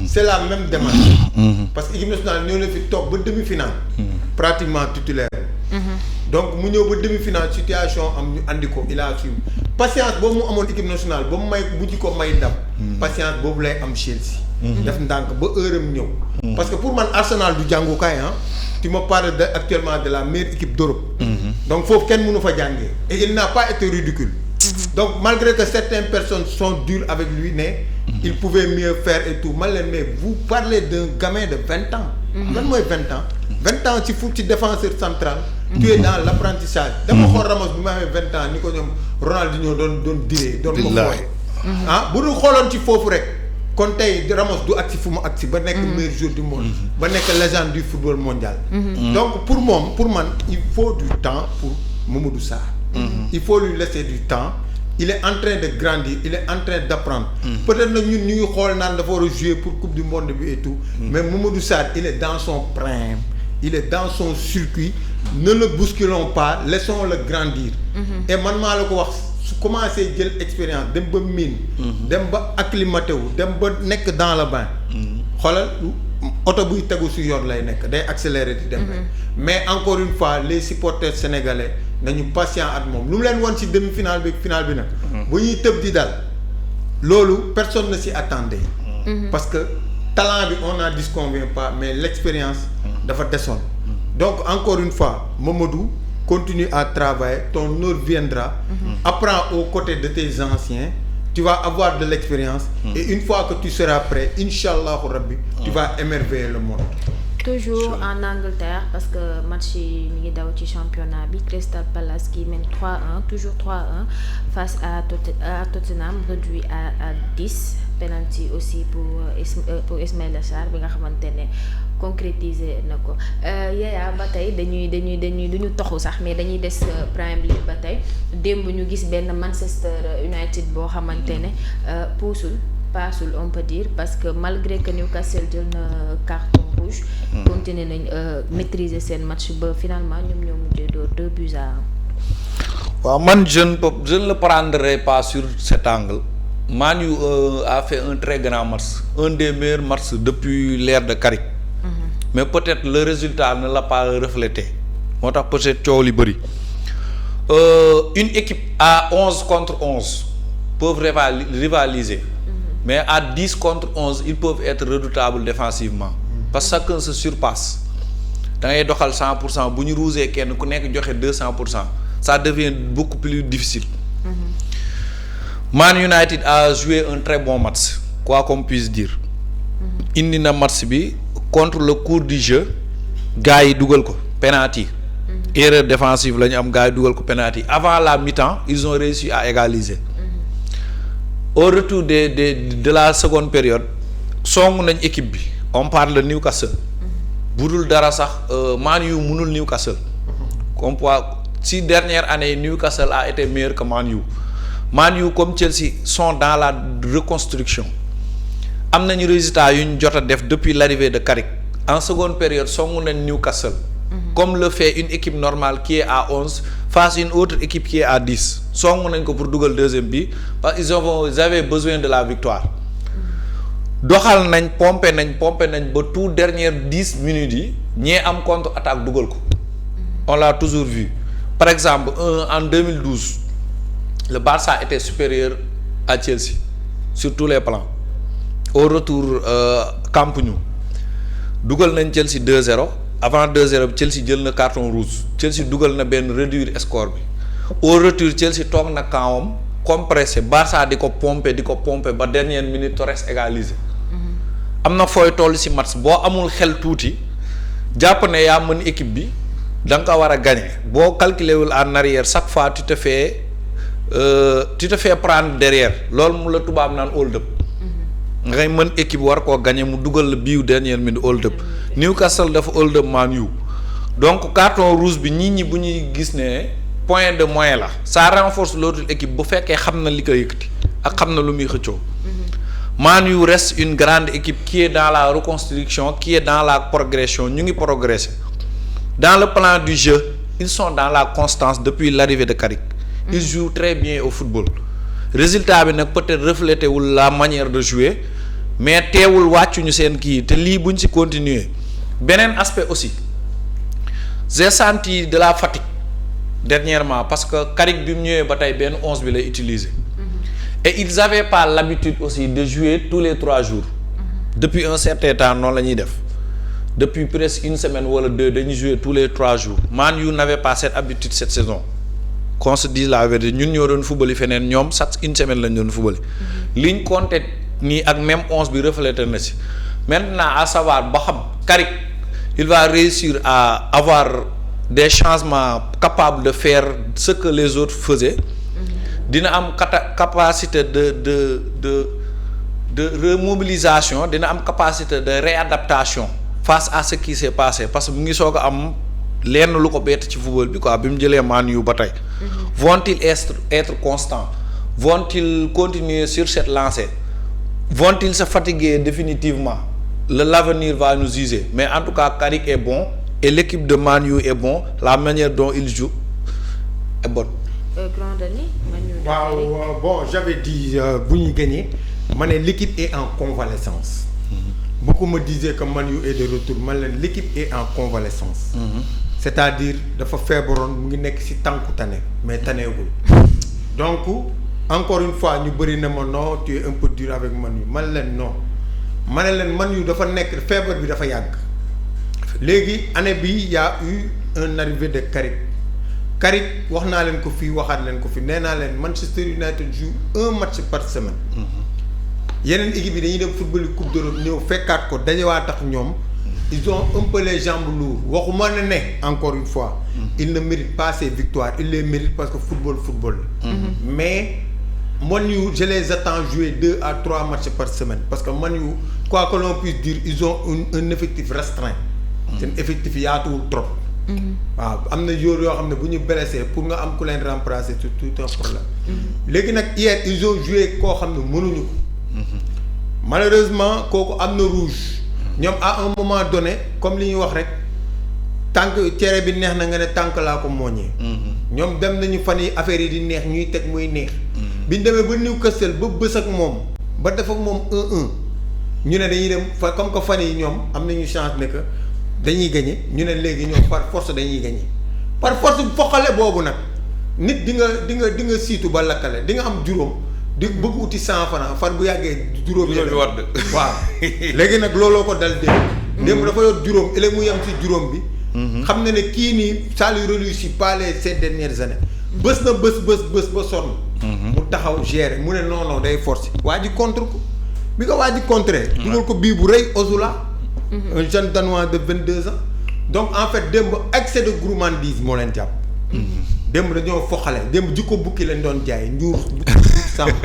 c'est la même démarche. parce que équipe nationale ñëw na fi toog ba demi-finale. pratiquement titulaire. donc mu ñëw ba demi-finale situation am ñu andi ko il a su patience boobu mu amoon équipe nationale ba mu may mujj ko may ndam. patience boobu lay am Chelsea. def ndànk ba heure am ñëw. parce que pour man Arsenal du jàngukaay ah. tu me parles actuellement de la meilleure équipe d'Europe. donc foofu kenn mënu fa jàngee. et il n'a pas été ridicule. donc malgré que certaines personnes sont dures avec lui ne. il pouvait mieux faire et tout man leen mais vous parlez d'un gamin de 20 ans. lan mooy 20 ans. 20 ans ci ci défenseur central. tu es dans l'apprentissage. dama xool Ramos bi ma amee 20 ans ni ko ñoom Ronaldinho doon diree. doon ko fooye. bu dul xooloon ci foofu rek. kon tey Ramos du agsi fu mu agsi ba nekk meilleur joueur du monde. ba nekk légende du football mondial. donc pour man il faut du temps pour Mamadou Sarr. il faut lui laisser du temps. il est en train de grandir il est en train d'apprendre. peut-être nag ñun ñu ngi xool naan dafa war a jouer pour coupe du monde bi et tout. mais Mamadou Sarr il est dans son prime. il est dans son circuit. ne le bousculons pas laissons-le grandir. et man maa la ko wax. su commencé jël expérience dem ba miin. dem ba acclimaté wu dem ba nekk dans le bain. xoolal oto buy tegu si yoon lay nekk day accélérer di dem rek. mais encore une fois les supporters sénégalais nañu patient ak moom lu mu leen woon ci demi-finale bi finale bi nag. bu ñuy tëb di dal loolu personne ne s'y attendait. parce que talent bi on n'en disconvient pas mais l'expérience dafa desoon. donc encore une fois Mamadou. continue à travailler ton heure viendra. Apprends aux côtés de tes anciens. tu vas avoir de l'expérience. et une fois que tu seras prêt Inch'Allah Rabbi tu vas émerveiller le monde. toujours en Angleterre parce que match yi ñu ngi daw ci championnat bi Crystal Palace qui mène 3-1 toujours 3-1 face à Tottenham réduit à 10 penalty aussi pour Ismaïla Sarr bi nga xamante ne concrétiser na ko Yaya ba tey dañuy duñu toxu sax mais dañuy des Premier League ba tey démb ñu gis benn Manchester United boo xamante ne paasul on peut dire parce que malgré que Newcastle jël na carton rouge. continuer nañ maîtriser seen match ba finalement ñoom ñoo mujjee door 2-1. waaw man je ne le prendrai pas sur cet angle. Man U a fait un très grand match un des meilleurs matchs depuis l'ère de Carrick. mais peut-être le résultat ne l'a pas reflété moo tax peut-être coow li bëri. Une équipe à 11 contre 11 peuvent rivaliser. mais à 10 contre 11 ils peuvent être redoutables défensivement. parce que chacun se surpasse. da ngay doxal 100% bu ñu ruusee kenn ku nekk joxe 200% ça devient beaucoup plus difficile. Man United a joué un très bon match quoi qu'on puisse dire. indi na match bi contre le cours du jeu gars yi dugal ko penalty. erreur défensive la ñu am gars yi dugal ko penalty avant la mi-temps ils ont réussi à égaliser. au retour de la seconde période songu nañ équipe bi on parle de Newcastle. budul dara sax Man U mënul Newcastle. comme quoi si dernière année Newcastle a été meilleur que Man U. Man U comme Chelsea sont dans la reconstruction. am nañu résultat yu ñu jot a def depuis l'arrivée de Carrick en seconde période songu nañ Newcastle. comme le fait une équipe normale qui est à 11 face à une autre équipe qui est à 10 songu nañ ko pour dugal deuxième bi parce que ils avaient besoin de la victoire. doxal nañ pompé nañ ba tout dernière 10 minutes yi ñee am contre attaque dugal ko. on l'a toujours vu par exemple en 2012 le Barça était supérieur à Chelsea sur tous les plans. au retour Camp Nou dugal nañ Chelsea 2-0 avant 2-0 Chelsea jël na carton rouge Chelsea dugal na benn réduire score bi au retour Chelsea toog na kawam compressé Barça di ko pomper ba dernière minute Torres égalisé. am na fooy toll ci match boo amul xel tuuti jàpp ne yaa mën équipe bi da nga ko war a gagner boo calculer wul en arrière chaque fois tu te fais prendre derrière loolu mu la tubaab naan hold up. ngay mën équipe war koo gagner mu dugal la biiw dernière minute hold up Newcastle dafa hold up Man U donc carton rouge bi ñi bu ñuy gis ne point de moyen la ça renforce l'autre équipe bu fekkee xam na li ko yëkkati ak xam na lu muy xëccoo. Man U reste une grande équipe qui est dans la reconstruction qui est dans la progression ñu ngi progresser dans le plan du jeu ils sont dans la constance depuis l'arrivée de Carrick ils jouent très bien au football. résultat bi nag peut-être reflété wul la manière de jouer mais teewul wàccuñu seen kii te lii buñ ci continuer beneen aspect aussi j'ai senti de la fatigue dernièrement parce que Carrick bi mu ñëwee ba tey benn 11 bi lay utiliser. et ils avaient pas l'habitude aussi de jouer tous les 3 jours. depuis un certain temps noonu la ñuy def depuis presque une semaine wala 2 dañuy jouer tous les 3 jours Man U n'avait pas cette habitude cette saison. qu'on se dise la vérité ñun ñoo doon fubali feneen ñoom chaque une semaine lañ doon fubali. liñ compté nii ak même 11 bi reflété na ci. maintenant à savoir ba xam Carrick il va réussir à avoir des changements capables de faire ce que les autres faisaient. dina am capacité de remobilisation dina am capacité de réadaptation face à ce qui s'est passé parce que mu ngi soog a am lenn lu ko bett ci football bi quoi bi mu jëlee Man U ba tey. vont-ils être constants vont-ils continuer sur cette lancée vont-ils se fatiguer définitivement l'avenir va nous juger mais en tout cas Carrick est bon et l'équipe de Man U est bon la manière dont il joue est bonne. Grand Denis. waaw bon j'avais dit bu ñu gagné ma ne l'équipe est en convalescence. beaucoup me disaient que Man U est de retour man leen l'équipe est en convalescence. c'est-à-dire dafa feebaroon mu ngi nekk ci tànku tane mais taneegul. donc encore une fois ñu bëri na ma non tu es un peu dur avec Man U man leen non ma ne leen Man U dafa nekk feebar bi dafa yàgg. léegi année bi y a eu un arrivé de Carrick wax naa leen ko fii waxaat leen ko fii nee naa leen Manchester United joue un match par semaine. yeneen équipe yi dañuy dem football coupe d'Europe ñëw fekkaat ko dajewaat tax ñoom. ils ont un peu les jambes lourdes waxuma ne encore une fois. ils ne méritent pas ces victoires ils les méritent parce que football. mais Man U je les attends jouer 2 à 3 matchs par semaine parce que Man U quoi que l'on puisse dire ils ont un effectif restreint. seen effectif yaatuwul trop. waaw am na joueurs yoo xam ne bu ñu blessé pour nga am ku leen remplacer c'est tout un problème. léegi nag hier ils ont joué koo xam ne mënuñu ko. malheureusement kooku am na rouge. ñoom à un moment donné comme li ñuy wax rek tànk cere bi neex na nga ne tànk laa ko mooñee. ñoom dem nañu fan yi affaire yi di neex ñuy teg muy neex. biñ demee ba Newcastle ba bës ak moom ba def ak moom 1-1 ñu ne dañuy dem fa comme que fan yi ñoom am nañu chance ne que dañuy gagner ñu ne léegi ñoom par force dañuy gagner par force foqale boobu nag nit di nga siitu ba lakkale di nga am juróom. di bëgg uti 100 francs fan bu yàggee juróom yi wadd waaw léegi nag looloo ko dal démb dafa yor juróom ëllëg mu yem ci juróom bi xam na ne kii nii ça lui réussit pas ces dernières années bës na bës ba sonn mu taxaw gérer mu ne non day forcer waa ji contre ko bi ko waa ji contré dugal ko bii bu rëy Ozula un jeune danois de 22 ans donc en fait démb excès de gourmandise moo leen jàpp démb dañoo foxale démb jikko bukki lañ doon jaay njuur sàmb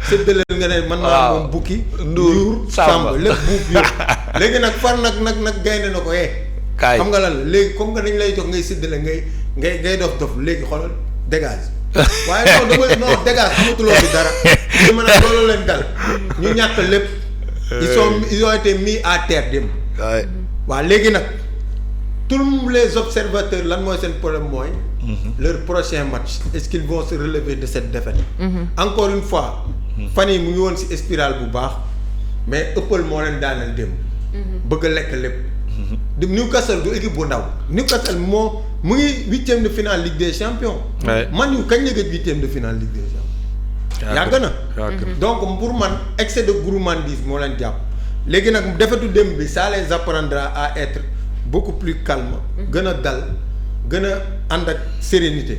séddale nga ne man naa moom bukki njuur sàmb lépp buub yëpp léegi nag far nag gaynde na ko kaay xam nga lan la léegi comme nga dañ lay jox ngay séddale ngay dof léegi xoolal dégage waaye non dégage amatuloo bi dara li ma nag loolu leen dal ñu ñàkk lépp ils ont été mis à terre démb waaw léegi nag tous les observateurs lan mooy seen problème mooy leur prochain match est-ce qu'ils vont se relever de cette défaite encore une fois fan yi mu ngi woon ci spirale bu baax mais ëppal moo leen daaneel démb bëgg a lekk lépp di Newcastle du équipe bu ndaw Newcastle moo mu ngi 8e de finale Ligue des Champions Man yu kañ la gëj 8e de finale Ligue des Champions yàgg na donc pour man excès de gourmandise moo leen jàpp léegi nag defetu démb bi ça les apprendra à être beaucoup plus calme gën a dal gën a ànd ak sérénité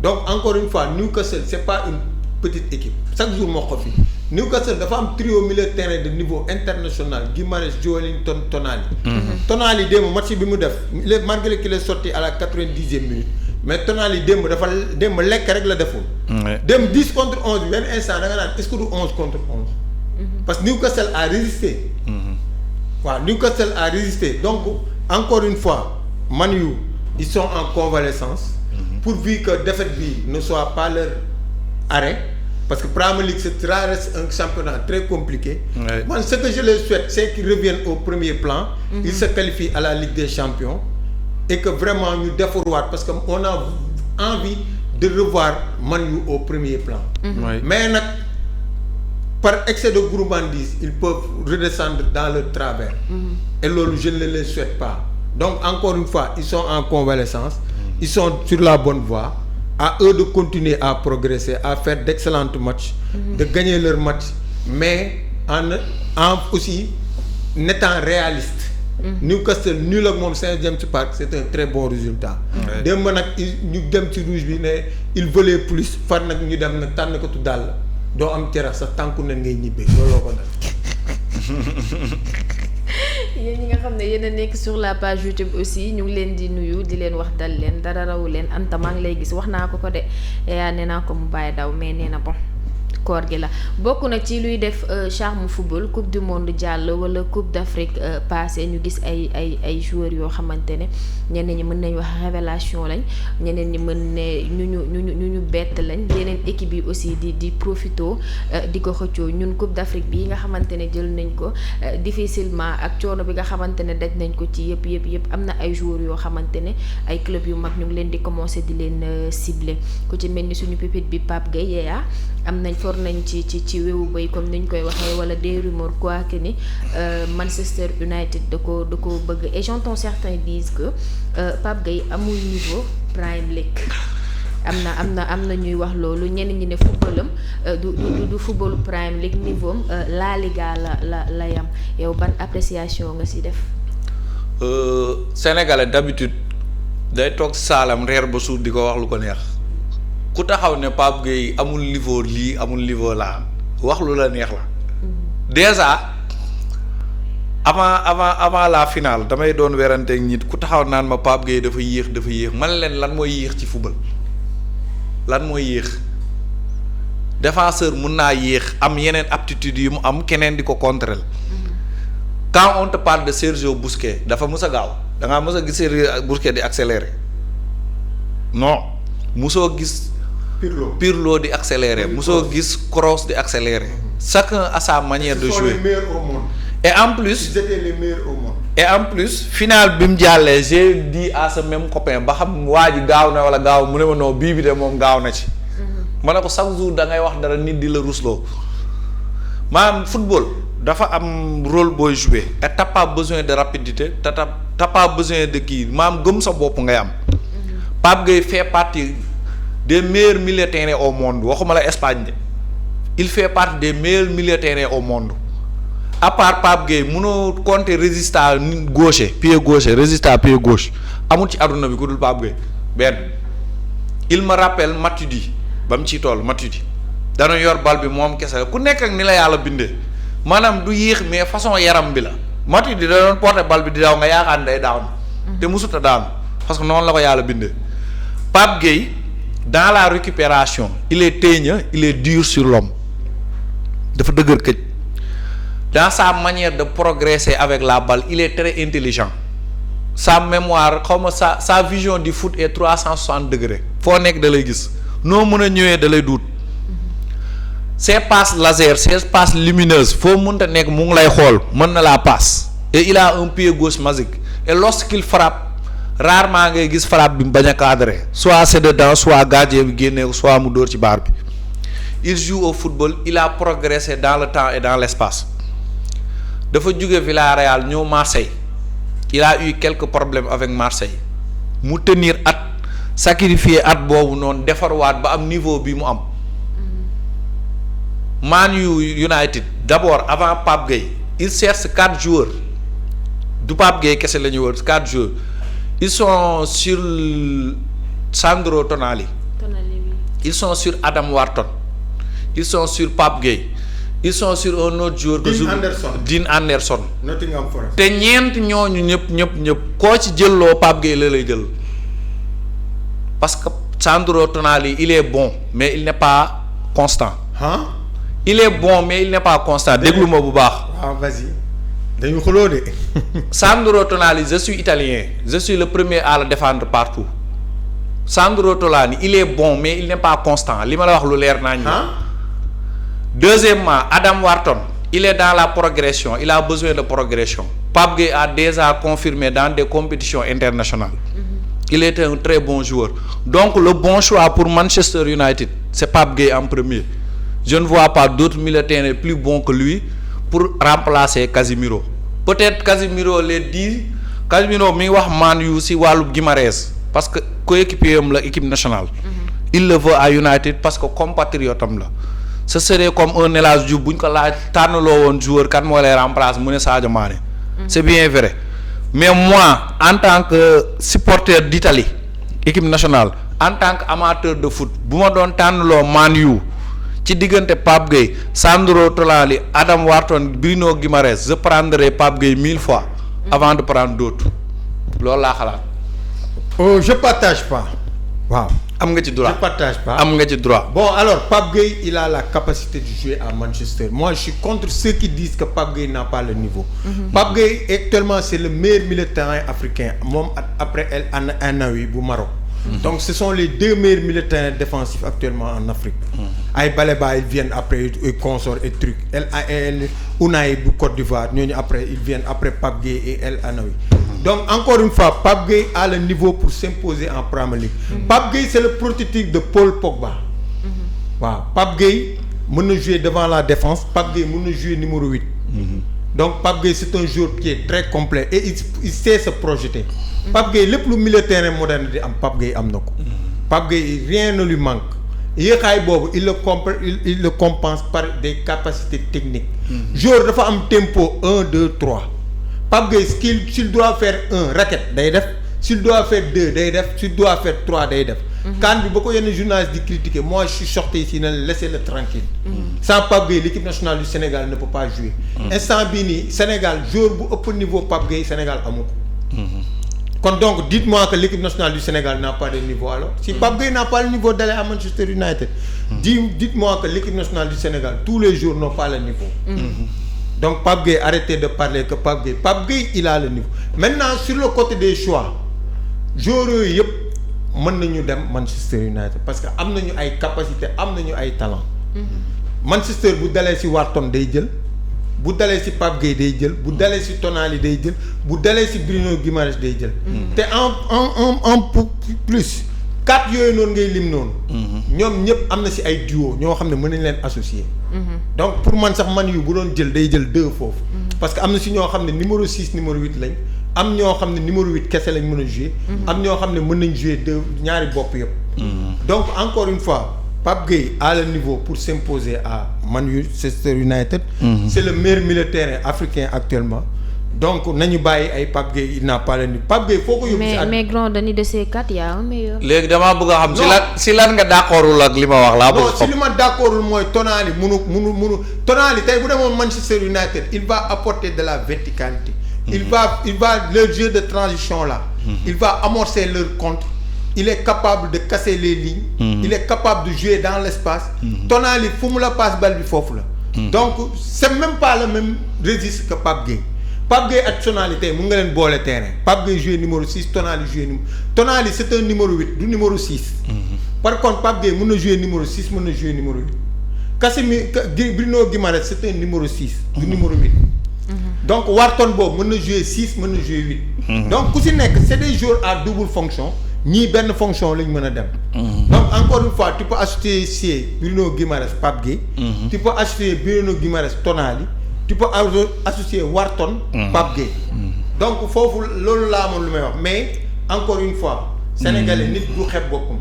donc encore une fois Newcastle c'est pas une petite équipe chaque jour moo ko fi Newcastle dafa am trio milieu de terrain de niveau international Guimarães Joelinton Tonali Tonali démb match bi mu def malgré qu'il est sorti à la 90e minute mais Tonali démb démb lekk rek la deful démb 10 contre 11 benn instant da nga naan est-ce que du 11 contre 11 parce que Newcastle a résisté waaw Newcastle a résisté donc encore une fois Man U ils sont en convalescence pourvu que défaite bi ne soit pas leur arrêt parce que Premier League ça reste un championnat très compliqué man ce que je les souhaite c'est qu'ils reviennent au premier plan ils se qualifient à la Ligue des Champions et que vraiment ñu defarwaat parce que on a envie de revoir Man U au premier plan. Oui. Mais nag par excès de gourmandise ils peuvent redescendre dans le travers. Et loolu je ne les souhaite pas. Donc encore une fois ils sont en convalescence. Ils sont sur la bonne voie. À eux de continuer à progresser, à faire d'excellents matchs, de gagner leur match, mais en aussi étant réaliste. Newcastle nul ak moom Saint-James Park c'est un très bon résultat. démb nag ñu dem ci rouge bi ne il voulait plus far nag ñu dem nag tànn ko tu daal doo am cerax sax tànku ne ngay ñibbee looloo ko dal. yéen ñi nga xam ne yéen a nekk sur la page YouTube aussi ñu ngi leen di nuyu di leen wax dal leen dara rawu leen Anta maa ngi lay gis wax naa ko de yaa nee naa ko mu bàyyi daw mais nee na bon koor gi la bokk na ci luy def charme football coupe du monde jàll wala coupe d'Afrique passé ñu gis ay joueurs yoo xamante ne ñeneen ñi mën nañ wax révélation lañ ñeneen ñi mën ne ñu bett lañ yeneen équipe yi aussi di profito di ko xëccoo ñun coupe d'Afrique bi nga xamante ne jël nañ ko difficilement ak coono bi nga xamante ne daj nañ ko ci yëpp am na ay joueurs yoo xamante ne ay club yu mag ñu ngi leen di commencer di leen cibler ku ci mel ni suñu pépite bi Pape Gueye am nañ for nañ ci wéwu bay comme niñ koy waxee wala des rumeurs quoi que ni Manchester United da ko bëgg et j'entends certains disent que Pape Gueye amul niveau Premier League am na ñuy wax loolu ñenn ñi ne footballam du footballu Premier League niveau am La Liga la yam yow ban appréciation nga ci def. Sénégalais d'habitude day toog saalam reer ba suur di ko wax lu ko neex. ku taxaw ne Pape Gueye amul niveau lii amul niveau laa wax lu la neex la déjà avant la finale damay doon weranteeg nit ku taxaw naan ma Pape Gueye dafa yéex man leen lan mooy yéex ci football lan mooy yéex défenseur mun naa yéex am yeneen aptitude yi mu am keneen di ko contrer quand on te parle de Sergio Busquets dafa mës a gaaw da ngaa mës a gis Sergio Busquets di accélérer non musoo gis. Pirlo di accélérer mosoo gis Kroos di accélérer chacun a sa manière de jouer. Ils sont les meilleurs au monde. Et en plus ils étaient les meilleurs au monde. Et en plus final bi mu jàllee j'ai dit à ce même copain ba xam waa ji gaaw na wala gaaw mu ne ma non bii bi de moom gaaw na ci. ma ne ko chaque jour da ngay wax dara nit di la rusloo maanaam football dafa am rôle booy jouer et t'as pas besoin de rapidité t'as pas besoin de kii maanaam gëm sa bopp ngay am. Pape Gueye fait partie des meilleurs milieux de terrain au monde waxuma la Espagne de il fait partie des meilleurs milieux de terrain au monde à part Pape Gueye mënoo compter résistant pied gauche amul ci àdduna bi ku dul Pape Gueye benn il me rappelle Matuidi ba mu ciy toll Matuidi dana yor bal bi moom kese la ku nekk ak ni la yàlla bindee maanaam du yéex mais façon yaram bi la Matuidi da doon porter bal bi di daaw nga yaakaar ne day daanu te musuta daanu parce que noonu la ko yàlla bindee Pape Gueye dans la récupération il est teigneux il est dur sur l'homme dafa dëgër këj dans sa manière de progresser avec la balle il est très intelligent sa mémoire sa vision du foot est 360 degrés foo nekk da lay gis noo mën a ñëwee da lay duut ses passes laser ses passes lumineuses foo mënta nekk mu ngi lay xool mën na laa passe et il a un pied gauche magique et lorsqu'il frappe rarement ngay gis frappe bi mu bañ a cadré soit c'est dedans soit gardien bi génnee ko soit mu dóor ci baar bi il joue au football il a progressé dans le temps et dans l'espace dafa jóge Villarreal ñëw Marseille il a eu quelques problèmes avec Marseille mu tenir at sacrifier at boobu noonu defarwaat ba am niveau bi mu am Man United d'abord avant Pape Gueye il cherche 4 joueurs du Pape Gueye kese la ñu wër 4 joueurs ils sont sur Sandro Tonali. Ils sont sur Adam Wharton. Ils sont sur Pape Gueye. Ils sont sur un autre joueur que Dean Anderson. Nottingham Forest. te ñeent ñooñu ñëpp koo ci jëlloo Pape Gueye la lay jël parce que Sandro Tonali il est bon mais il n'est pas constant. Il est bon mais il n'est pas constant déglu ma bu baax. waaw vas-y dañu xuloo de. Sandro Tonali je suis italien je suis le premier à le défendre partout Sandro Tonali il est bon mais il n'est pas constant li ma la wax lu leer naa ñu. Deuxièmement Adam Wharton il est dans la progression il a besoin de progression Pape Gueye a déjà confirmé dans des compétitions internationales il était un très bon joueur donc le bon choix pour Manchester United c'est Pape Gueye en premier je ne vois pas d'autres milieux de terrain plus bons que lui pour remplacer Casemiro peut-être Casemiro les dit Casemiro mi ngi wax Man U si wàllu Guimarães parce que coéquipier am la équipe nationale il le veut à United parce que compatriote am la ce serait comme un El Hadji Diouf bu ñu ko laaj tànnaloo woon joueur kan moo lay remplacer mu ne Sadio Mané c'est bien vrai mais moi en tant que supporter d'Italie équipe nationale en tant que amateur de foot bu ma doon tànnaloo Man U ci diggante Pape Gueye Sandro Tonali Adam Wharton Bruno Guimarães je prendrai Pape Gueye 1000 fois avant de prendre d'autres loolu laa xalaat. Je partage pas. Waaw. am nga ci droit Je partage pas. am nga ci droit. Bon alors Pape Gueye il a la capacité de jouer à Manchester. Moi je suis contre ceux qui disent que Pape Gueye n'a pas le niveau. Pape Gueye actuellement c'est le meilleur milieu de terrain africain moom après El Anaoui bu Maroc. Donc ce sont les deux meilleurs milieux de terrain défensifs actuellement en Afrique. ay Baleba ils viennent après consort et truc El Ounahi bu Côte d'Ivoire ñooñu après ils viennent après Pape Gueye et El Anaoui. Donc encore une fois Pape Gueye a le niveau pour s'imposer en Premier League. Pape Gueye c'est le prototype de Paul Pogba. waaw Pape Gueye mën na jouer devant la défense Pape Gueye mën na jouer numéro 8. Donc Pape Gueye c'est un joueur qui est très complet et il sait se projeter. Pape Gueye lépp lu milieu terrain moderne di am Pape Gueye am na ko. Pape Gueye rien ne lui manque yéexaay boobu il le compense par des capacités techniques. joueur dafa am tempo 1 2 3 Pape Gueye s'il doit faire 1 raquette day def s'il doit faire 2 day def s'il doit faire 3 day def. CAN bi ba ko yenn journaliste di critiquer moi je suis sorti ici ne laissez-le tranquille. Sans Pape Gueye l'équipe nationale du Sénégal ne peut pas jouer. Instant bii nii Sénégal joueur bu ëpp niveau Pape Gueye Sénégal amu ko. Kon donc dites-moi que l'équipe nationale du Sénégal n'a pas de niveau alors si Pape Gueye n'a pas le niveau d'aller à Manchester United dites-moi que l'équipe nationale du Sénégal tous les jours n'ont pas le niveau. Donc Pape Gueye arrêtez de parler que Pape Gueye il a le niveau. Maintenant sur le côté des choix joueurs yooyu yëpp mën nañu dem Manchester United parce que am nañu ay capacité am nañu ay talent. Manchester bu dalee ci Wharton day jël bu dalee ci Pape Gueye day jël bu dalee ci Tonali day jël bu dalee ci Bruno Guimarães day jël. te en plus 4 yooyu noonu ngay lim noonu. ñoom ñëpp am na ci ay duo ñoo xam ne mën nañ leen associer. Donc pour man sax Man U bu doon jël day jël 2 foofu. parce que am na ci ñoo xam ne numéro 6 numéro 8 lañ. am ñoo xam ne numéro 8 kese lañ mën a jouer. am ñoo xam ne mën nañ jouer ñaari bopp yëpp. donc encore une fois Pape Gueye a le niveau pour s'imposer à Manchester United. C'est le meilleur milieu de terrain africain actuellement. Donc nañu bàyyi ay Pape Gueye il n'a pas le niveau Pape Gueye foo ko yóbbu. mais grand dañuy de ces 4 y a un meilleur. léegi damaa bëgg a xam si lan nga d'accordul ak li ma wax laa bëgg. non si li ma d'accordul mooy Tonali munu Tonali tey bu demoon Manchester United il va apporter de la verticalité. Il va leur jeu de transition là. Il va amorcer leur contre. Il est capable de casser les lignes. Il est capable de jouer dans l'espace. Tonali fu mu la passe balle bi foofu la. Donc c'est même pas le même registre que Pape Gueye. Pape Gueye ak Tonali tey mu nga leen boole terrain. Pape Gueye jouer numéro 6 Tonali jouer numéro. Tonali c'est un numéro 8 du numéro 6. Par contre Pape Gueye mën na jouer numéro 6 mën na jouer numéro 8. Bruno Guimarães c'est un numéro 6 du numéro 8. Donc Wharton boobu mën na jouer 6 mën na jouer 8. Donc ku si nekk c'est des joueurs à double fonction ñii benn fonction lañ mën a dem. Donc encore une fois tu peux associer Bruno Guimarães Pape Gueye. Tu peux associer Bruno Guimarães Tonali. Tu peux associer Wharton Pape Gueye. Donc foofu loolu laa amoon lu may wax mais encore une fois. Sénégalais nit du xeeb boppam.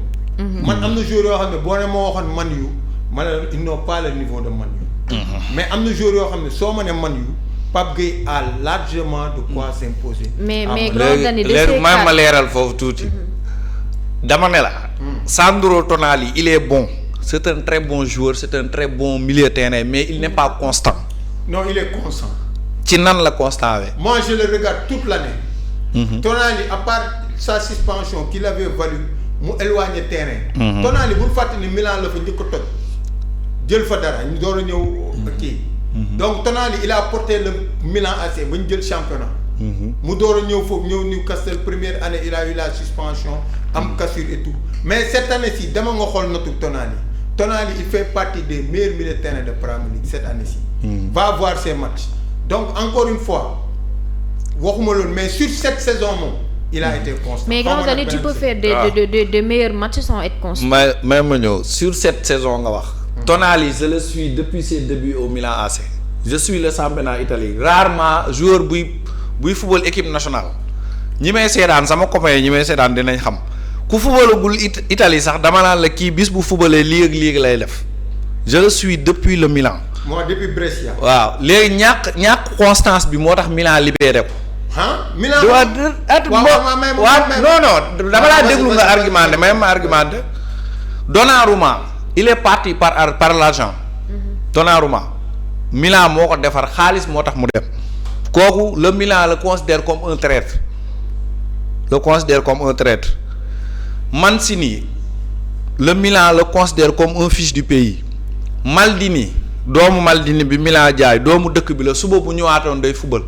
man am na joueurs yoo xam ne boo ne ma waxoon Man U ma ne ils n'ont pas le niveau de Man U. mais am na joueurs yoo xam ne soo ma ne Man U. Pape Gueye a largement de quoi s'imposer. mais léegi ma leeral foofu tuuti. dama ne la. Sandro Tonali il est bon. C'est un très bon joueur c'est un très bon milieu de terrain mais il n'est pas constant. Non il est constant. ci nan la constant wee. Moi je le regarde toute l'année. Tonali à part sa suspension qui l'avait valu mu éloigné terrain. Tonali bul fàtte ni Milan la fa njëkk a toj jël fa dara ñu door a ñëw kii. Donc Tonali il a porté le Milan AC ba ñu jël championnat. mu door a ñëw foofu ñëw Newcastle première année il a eu la suspension am cassure et tout mais cette année-ci dama nga xool notu Tonali il fait partie des meilleurs milieux de terrain de Premier League cette année-ci. Va voir ses matchs donc encore une fois waxuma loolu mais sur cette saison moom il a été constant. mais Grand Dani tu peux faire des meilleurs matchs sans être constant. mais ma ñëw sur cette saison nga wax. Tonali je le suis depuis ses débuts au Milan AC. je suis le championnat Italie rarement joueur buy football équipe nationale ñi may seetaan sama copain yi ñi may seetaan dinañ xam ku footballagul Italie sax dama naan la kii bis bu footballee lii lay def je le suis depuis le Milan. moi depuis Brescia. waaw léegi ñàkk constance bi moo tax Milan libéré ko. Milan non dama laa déglu nga argumenté même argumenté Donnarumma il est parti par l'argent. Donnarumma Milan moo ko defar xaalis moo tax mu dem kooku le Milan le considère comme un traître Mancini le Milan le considère comme un fils du pays Maldini doomu Maldini bi Milan jaay doomu dëkk bi la suba bu ñëwaatoon day football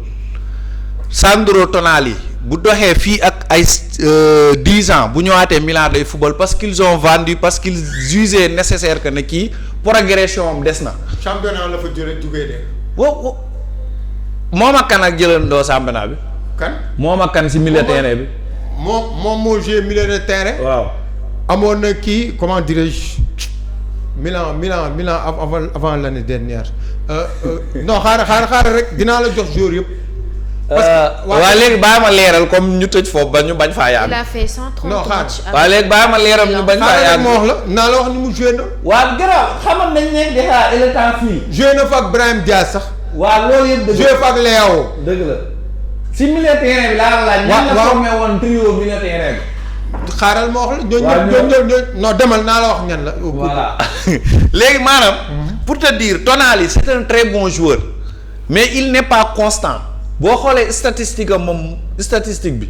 Sandro Tonali bu doxee fii ak ay 10 ans bu ñëwaatee Milan day football parce qu'ils ont vendu parce qu'ils jugeaient nécessaire que ne kii progression am des na. championnat la fa jugee de. wo moom ak kan ak jëlandoo championnat bi. kan moom ak kan si milieu terrain bi. moom moo joué milieu de terrain. waaw amoon na kii comment dirais-je Milan avant l'année dernière non xaaral rek dinaa la jox joueur yëpp. parce que waa léegi bàyyi ma leeral comme ñu tëj foofu ba ñu bañ faa yàgg. il a fait 130 matchs. waa léegi bàyyi ma leeral ñu bañ faa yàgg. ma wax la naa la wax ni mu joué na. waa garaaw xamal nañ ne déjà il est temps fii. joué na fa ak Brahim Diaz sax. waa loolu yëpp dëgg la joué fa ak Leao. dëgg la si milieu terrain bi laa la laaj. ñan la formé woon trio milieu terrain bi. xaaral ma wax la ñooñu non demal naa la wax ñan la. voilà léegi maanaam. pour te dire Tonali c'est un très bon joueur mais il n'est pas constant. boo xoolee statistique am moom statistique bi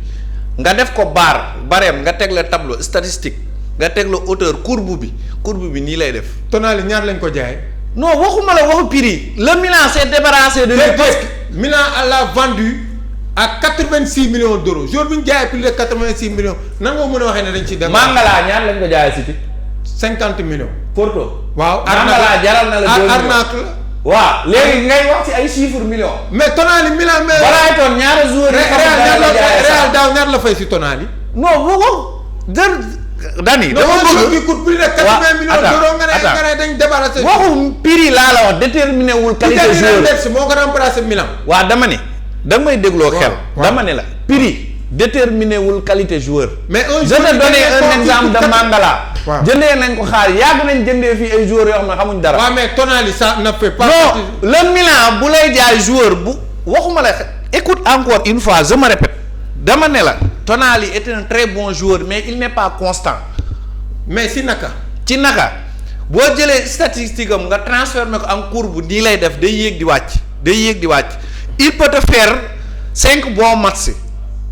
nga def ko barème nga teg la tableau statistique nga teg la hauteur courbe bi nii lay def. Tonali ñaar lañ ko jaay. non waxuma la waxu prix le Milan s'est débarrassé de lui parce que Milan l'a vendu à 86 millions d'euros jour bi ñu jaayee plus de 86 millions nan nga mën a waxee ne dañ ci dem. Mangala ñaar lañ ko jaayee City. 50 millions. Porto. waaw Mangala jaral na la 2 millions arnaque la. waaw léegi ngay wax ci ay chiffres millions. mais Tonali Milan mais. Brighton ñaari joueurs Real daaw ñaar la fay si Tonali. non Dani dama bëgg coûte plus de 80 millions d'euros nga ne dañ débarrassé. waxu prix laa la wax déterminé wul qualité joueur moo ko remplacé Milan. waaw dama ne da may dégloo xel. dama ne la prix déterminé wul qualité joueur. mais un je te donner un exemple de Mangala. waaw jëndee nañ ko xaar yàgg nañ jëndee fii ay joueurs yoo xam ne xamuñ dara. waaw mais Tonali ça ne fait pas. non le Milan bu lay jaay joueur bu waxuma la écoute encore une fois je me répète dama ne la Tonali est un très bon joueur mais il n'est pas constant. mais ci naka boo jëlee statistique am nga transformer ko en courbe nii lay def day yéeg di wàcc il peut te faire 5 bons matchs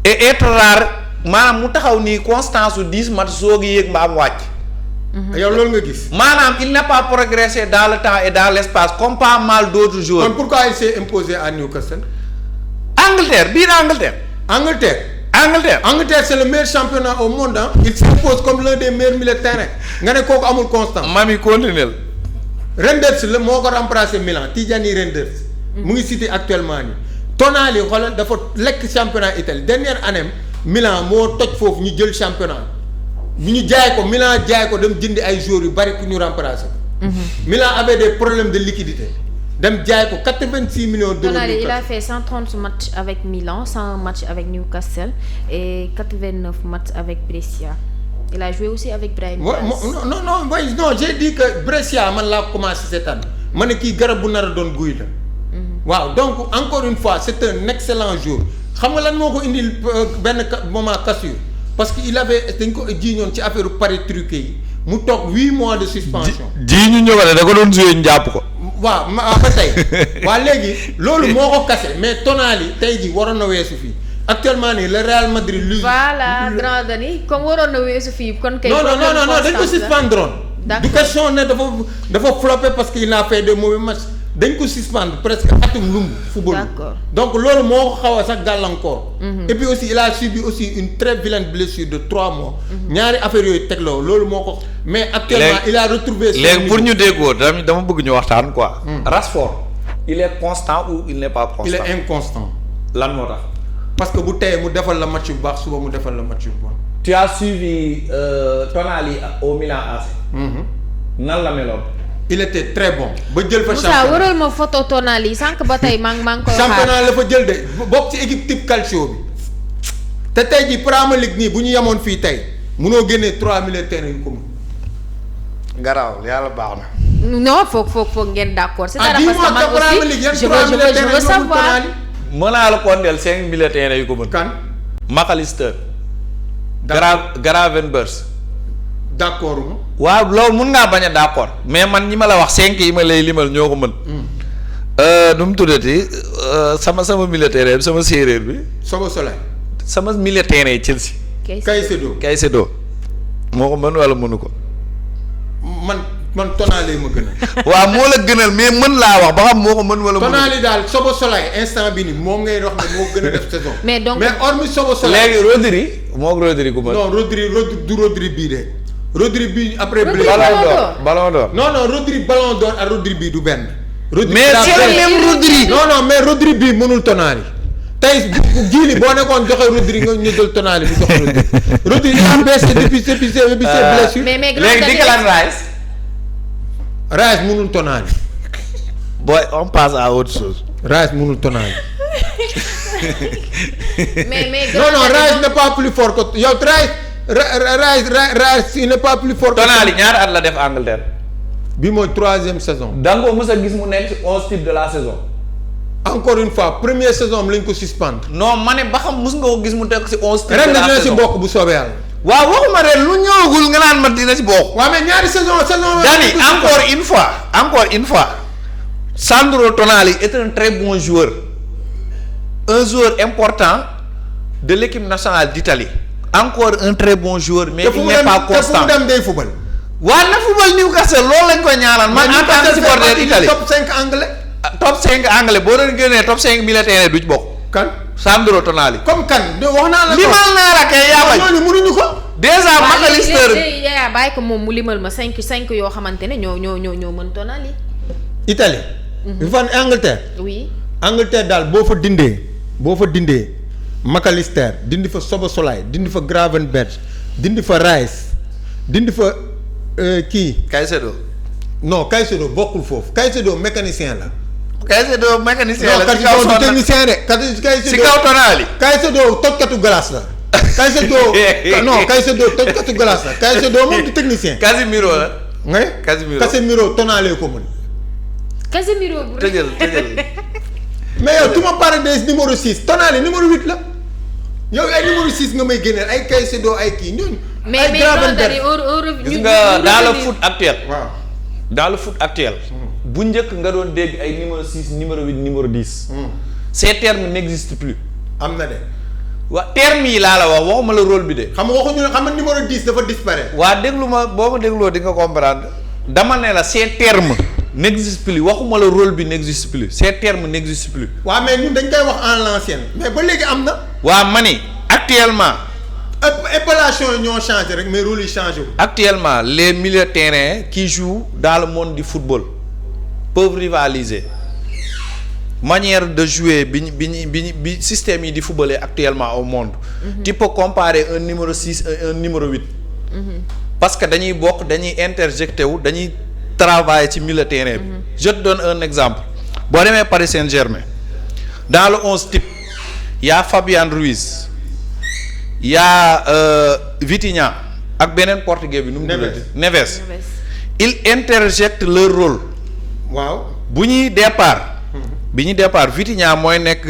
et être rare maanaam mu taxaw nii constance su 10 matchs soog a yéeg mbaa mu wàcc. yow loolu nga gis. maanaam il n'a pas progressé dans le temps et dans l'espace comme pas mal d'autres joueurs. kon pourquoi il s'est imposé à Newcastle. Angleterre c'est le meilleur championnat au monde ah. il s'impose comme l'un des meilleurs milieux de terrain nga ne kooku amul constant. Mami continuel. Reinders la moo ko remplacé Milan Tidjani Reinders. mu ngi City actuellement nii. Tonali xoolal dafa lekk championnat Italie dernière année Milan moo toj foofu ñu jël championnat bi ñu jaay ko Milan jaay ko dem jëndi ay joueurs yu bari pour ñu remplacer ko. Milan avait des problèmes de liquidité. dem jaay ko 86 millions d'euros. Tonali il a fait 130 matchs avec Milan 100 matchs avec Newcastle et 89 matchs avec Brescia. Il a joué aussi avec Brahim Diaz. non j'ai dit que Brescia man laa commencé cette année ma ne kii garab bu nar a doon guy la. waaw donc encore une fois c'est un excellent joueur xam nga lan moo ko indil benn moment cassure parce que il avait dañ ko jiiñoon ci affaire paris truqué yi mu toog 8 mois de suspension. ji ñu ñëw ne da ko doon joué ñu jàpp ko. waaw ba tey waa léegi loolu moo ko kase mais Tonali tey ji waroon na weesu fii actuellement nii le Real Madrid. voilà Grand Dani comme waroon na weesu fii kon. kay non dañ ko suspendre. du question ne dafa flopé parce que il a fait de mauvais matchs dañ ko suspendre presque atum lumb football. D'accord. donc loolu moo ko xaw a sax gàllankoor. et puis aussi il a subi aussi une très vilaine blessure de 3 mois. ñaari affaires yooyu tegloo loolu moo ko. mais actuellement il a retrouvé. léegi pour ñu déggoo dama bëgg ñu waxtaan quoi. Rashford il est constant ou il n'est pas constant. il est inconstant. lan moo tax. parce que bu teyee mu defal la match bu baax suba mu defal la match bu bon. tu as suivi Tonali au Milan AC. nan la meloon. il était très bon. ba jël fa Moussa championnat waral ma photo Tonali sànq ba tey maa ngi koy championnat la fa jël de bokk ci équipe type calcio bi. te tey jii Premier League nii bu ñu yemoon fii tey munoo génnee 3 militaires yu ko mun. garaaw yàlla baax na. non foog ngeen d'accord. dis-moi que Premier League yan 3 militaires je veux savoir. mën naa la konteel 5 militaires yu ko mën. kan. McAllister. Gravenberch. d'accord ma. waaw loolu mun ngaa bañ a d'accord mais man ñi ma la wax 5 yi ma lay limal ñoo ko mën. nu mu tuddati sama militaire bi sama séeréer bi. Szoboszlai. sama militaire yi Chelsea. Caicedo. moo ko mën wala mënu ko. man Tonali ma gënal. waaw moo la gënal mais mën laa wax ba xam moo ko mën wala. mënu ko Tonali daal Szoboszlai instant bi nii moom ngay wax ne moo gën a def saison. mais donc mais hormis Szoboszlai. léegi Rodri moo Rodri ku mën. non Rodri bii de. Rodri bii après. Rodri Ballon d'Or. non Rodri Ballon d'Or ak Rodri bii du benn. Rodri mais c'est le même Rodri. non mais Rodri bii mënul Tonali. tey jiili boo nekkoon joxe Rodri nga ñu jël Tonali bu joxe Rodri. Rodri il a baissé depuis ses blessures. mais léegi Declan Rice. Rice mënul Tonali. boy on passe à autre chose. Rice mënul Tonali. mais non Rice n'est pas plus fort que yow Rice il n'est pas plus fort que Tonali ñaari at la def Angleterre. bi mooy 3e saison. da nga ko mës a gis mu nekk ci 11 titres de la saison. encore une fois première saison lañ ko suspendre. non ma ne ba xam mës nga ko gis mu nekk ci 11 titres ren de la dina saison si bokk bu soobee yàlla. waaw waxuma ren lu ñëwagul nga naan ma dina ci bokk. waaw mais ñaari saison. Dani encore une fois Sandro Tonali est un très bon joueur, un joueur important de l'équipe nationale d'Italie, encore un très bon joueur mais il n'est pas constant. te fu mu dem day fubal. waa na football Newcastle loolu lañ koy ñaanal man en tant que supporter Italie top 5 anglais. top 5 anglais boo doon génnee top 5 militaire du ci bokk. kan Sandro Tonali. comme kan wax naa la ko limal naa la kay yaa bañ. ñooñu mënuñu ko. déjà McAllister yaa bàyyi ko moom mu limal ma 5 yoo xamante ne ñoo mën Tonali. Italie. fan Angleterre. oui. Angleterre daal boo fa dindee McAllister dindi fa Szoboszlai dindi fa Gravenberch dindi fa Rice dindi fa kii. Caicedo. non Caicedo bokkul foofu Caicedo mécanicien la. Caicedo mécanicien la ci kaw du technicien de. ci kaw Tonali. Caicedo tojkatu glace la. Caicedo tojkatu glace la Caicedo moom du technicien. Casemiro la. Casemiro Tonali ko mën. Casemiro bu tëjal mais yow tu me parles des numéro 6 Tonali numéro 8 la yow ay numéro 6 nga may génneel ay Caicedo ay kii ñooñu. ay Gravenberch gis nga dans le foot actuel. waaw dans le foot actuel. bu njëkk nga doon dégg ay numéro 6 numéro 8 numéro 10. ces termes n'existent plus. am na de. waa termes yi laa la wax waxuma la rôle bi de. xam nga numéro 10 dafa disparaître. waa déglu ma boo ma dégloo di nga comprendre. dama ne la ces termes n'existent plus waxuma la rôle bi n'existe plus ces termes n'existent plus. waaw mais ñun dañ koy wax en l'ancienne mais ba léegi am na. waa ma ni actuellement. appellation yi ñoo changé rek mais rôle yi changé wu. actuellement les milieux de terrain qui jouent dans le monde du football peuvent rivaliser manière de jouer bi système yi di footballer actuellement au monde. Tu peux comparer un numéro 6 et un numéro 8. parce que dañuy bokk dañuy interjecté wu dañuy travailler ci milieu de terrain bi. Je te donne un exemple boo demee Paris Saint-Germain dans le 11 type y a Fabian Ruiz y a Vitinha ak beneen portugais bi nu mu tuddati Neves. Ils interjectent leur rôle. waaw bu ñuy départ. bi ñuy départ Vitinha mooy nekk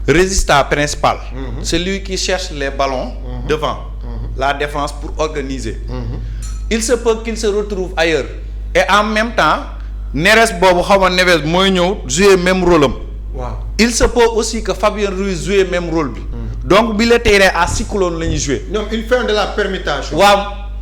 résistant principal. C'est lui qui cherche les ballons devant la défense pour organiser. Il se peut qu'il se retrouve ailleurs et en même temps Neres boobu xaw ma Neves mooy ñëw jouer même rôle am. waaw il se peut aussi que Fabien Ruiz jouer même rôle bi. donc milieu de terrain à cyclone la ñuy jouer. ñoom ils font de la permutation. waaw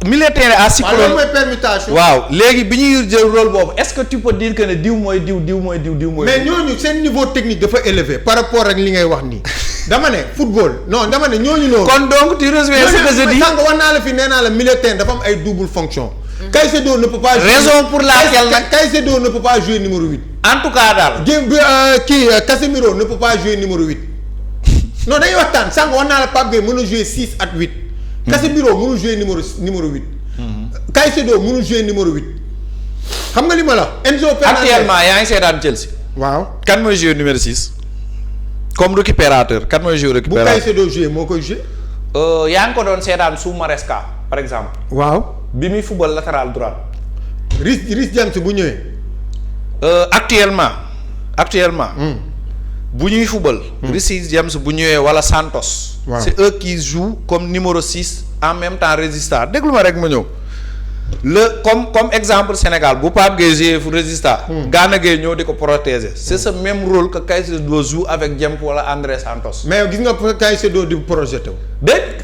milieu de terrain à cyclone loolu mooy permutation. waaw léegi bi ñuy jël rôle boobu est-ce que tu peux dire que ne diw mooy diw mooy diw. mais ñooñu seen niveau technique dafa élevé par rapport ak li ngay wax nii dama ne football non dama ne ñooñu noonu. kon donc tu rejoins ce que je dis. sànq wax naa la fi nee naa la milieu de terrain dafa am ay double fonction. Caicedo ne peut pas jouer raison pour laquelle nag Caicedo ne peut pas jouer numéro 8. en tout cas daal. Casemiro ne peut pas jouer numéro 8. non dañuy waxtaan sànq wax naa la Pape Gueye mën a jouer 6 ak 8. Casemiro mënul jouer numéro 8. Caicedo mënul jouer numéro 8. xam nga li ma la wax. Enzo Fernandez actuellement yaa ngi seetaan Chelsea. waaw kan mooy jouer numéro 6. comme récupérateur kan mooy jouer récupérateur. bu Caicedo jouer moo koy jouer. yaa ngi ko doon seetaan sous Maresca par exemple. waaw bi muy football latéral droit. Reece James bu ñëwee. actuellement. bu ñuy football. Reece James bu ñëwee wala Santos. waaw c'est eux qui jouent comme numéro 6 en même temps résistant déglu ma rek ma ñëw. comme exemple Sénégal bu Pape Gueye joué fu résistant. Gana Gueye ñëw di ko protéger. c'est ce même rôle que Caicedo joue avec James wala André Santos. mais gis nga Caicedo di projeté wu.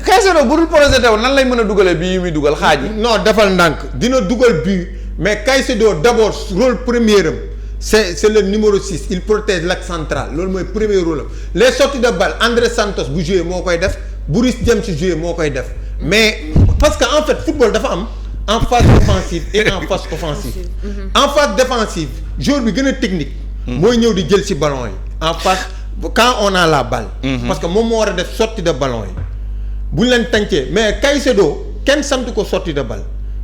Caicedo bu dul projeté wu nan lay mën a dugalee bii yu muy dugal xaaj yi. non defal ndànk dina dugal but mais Caicedo d'abord rôle premier am c'est le numéro 6 il protège l'axe central loolu mooy premier rôle am les sorties de balle André Santos bu joué moo koy def bu Reece James joué moo koy def mais parce que en fait football dafa am en phase défensive et en phase offensive. en phase défensive joueur bi gën a technique. mooy ñëw di jël ci ballon yi en phase quand on a la balle. parce que moom moo war a def sortie de ballon yi bu ñu leen tàncee mais Caicedo kenn sant ko sortie de balle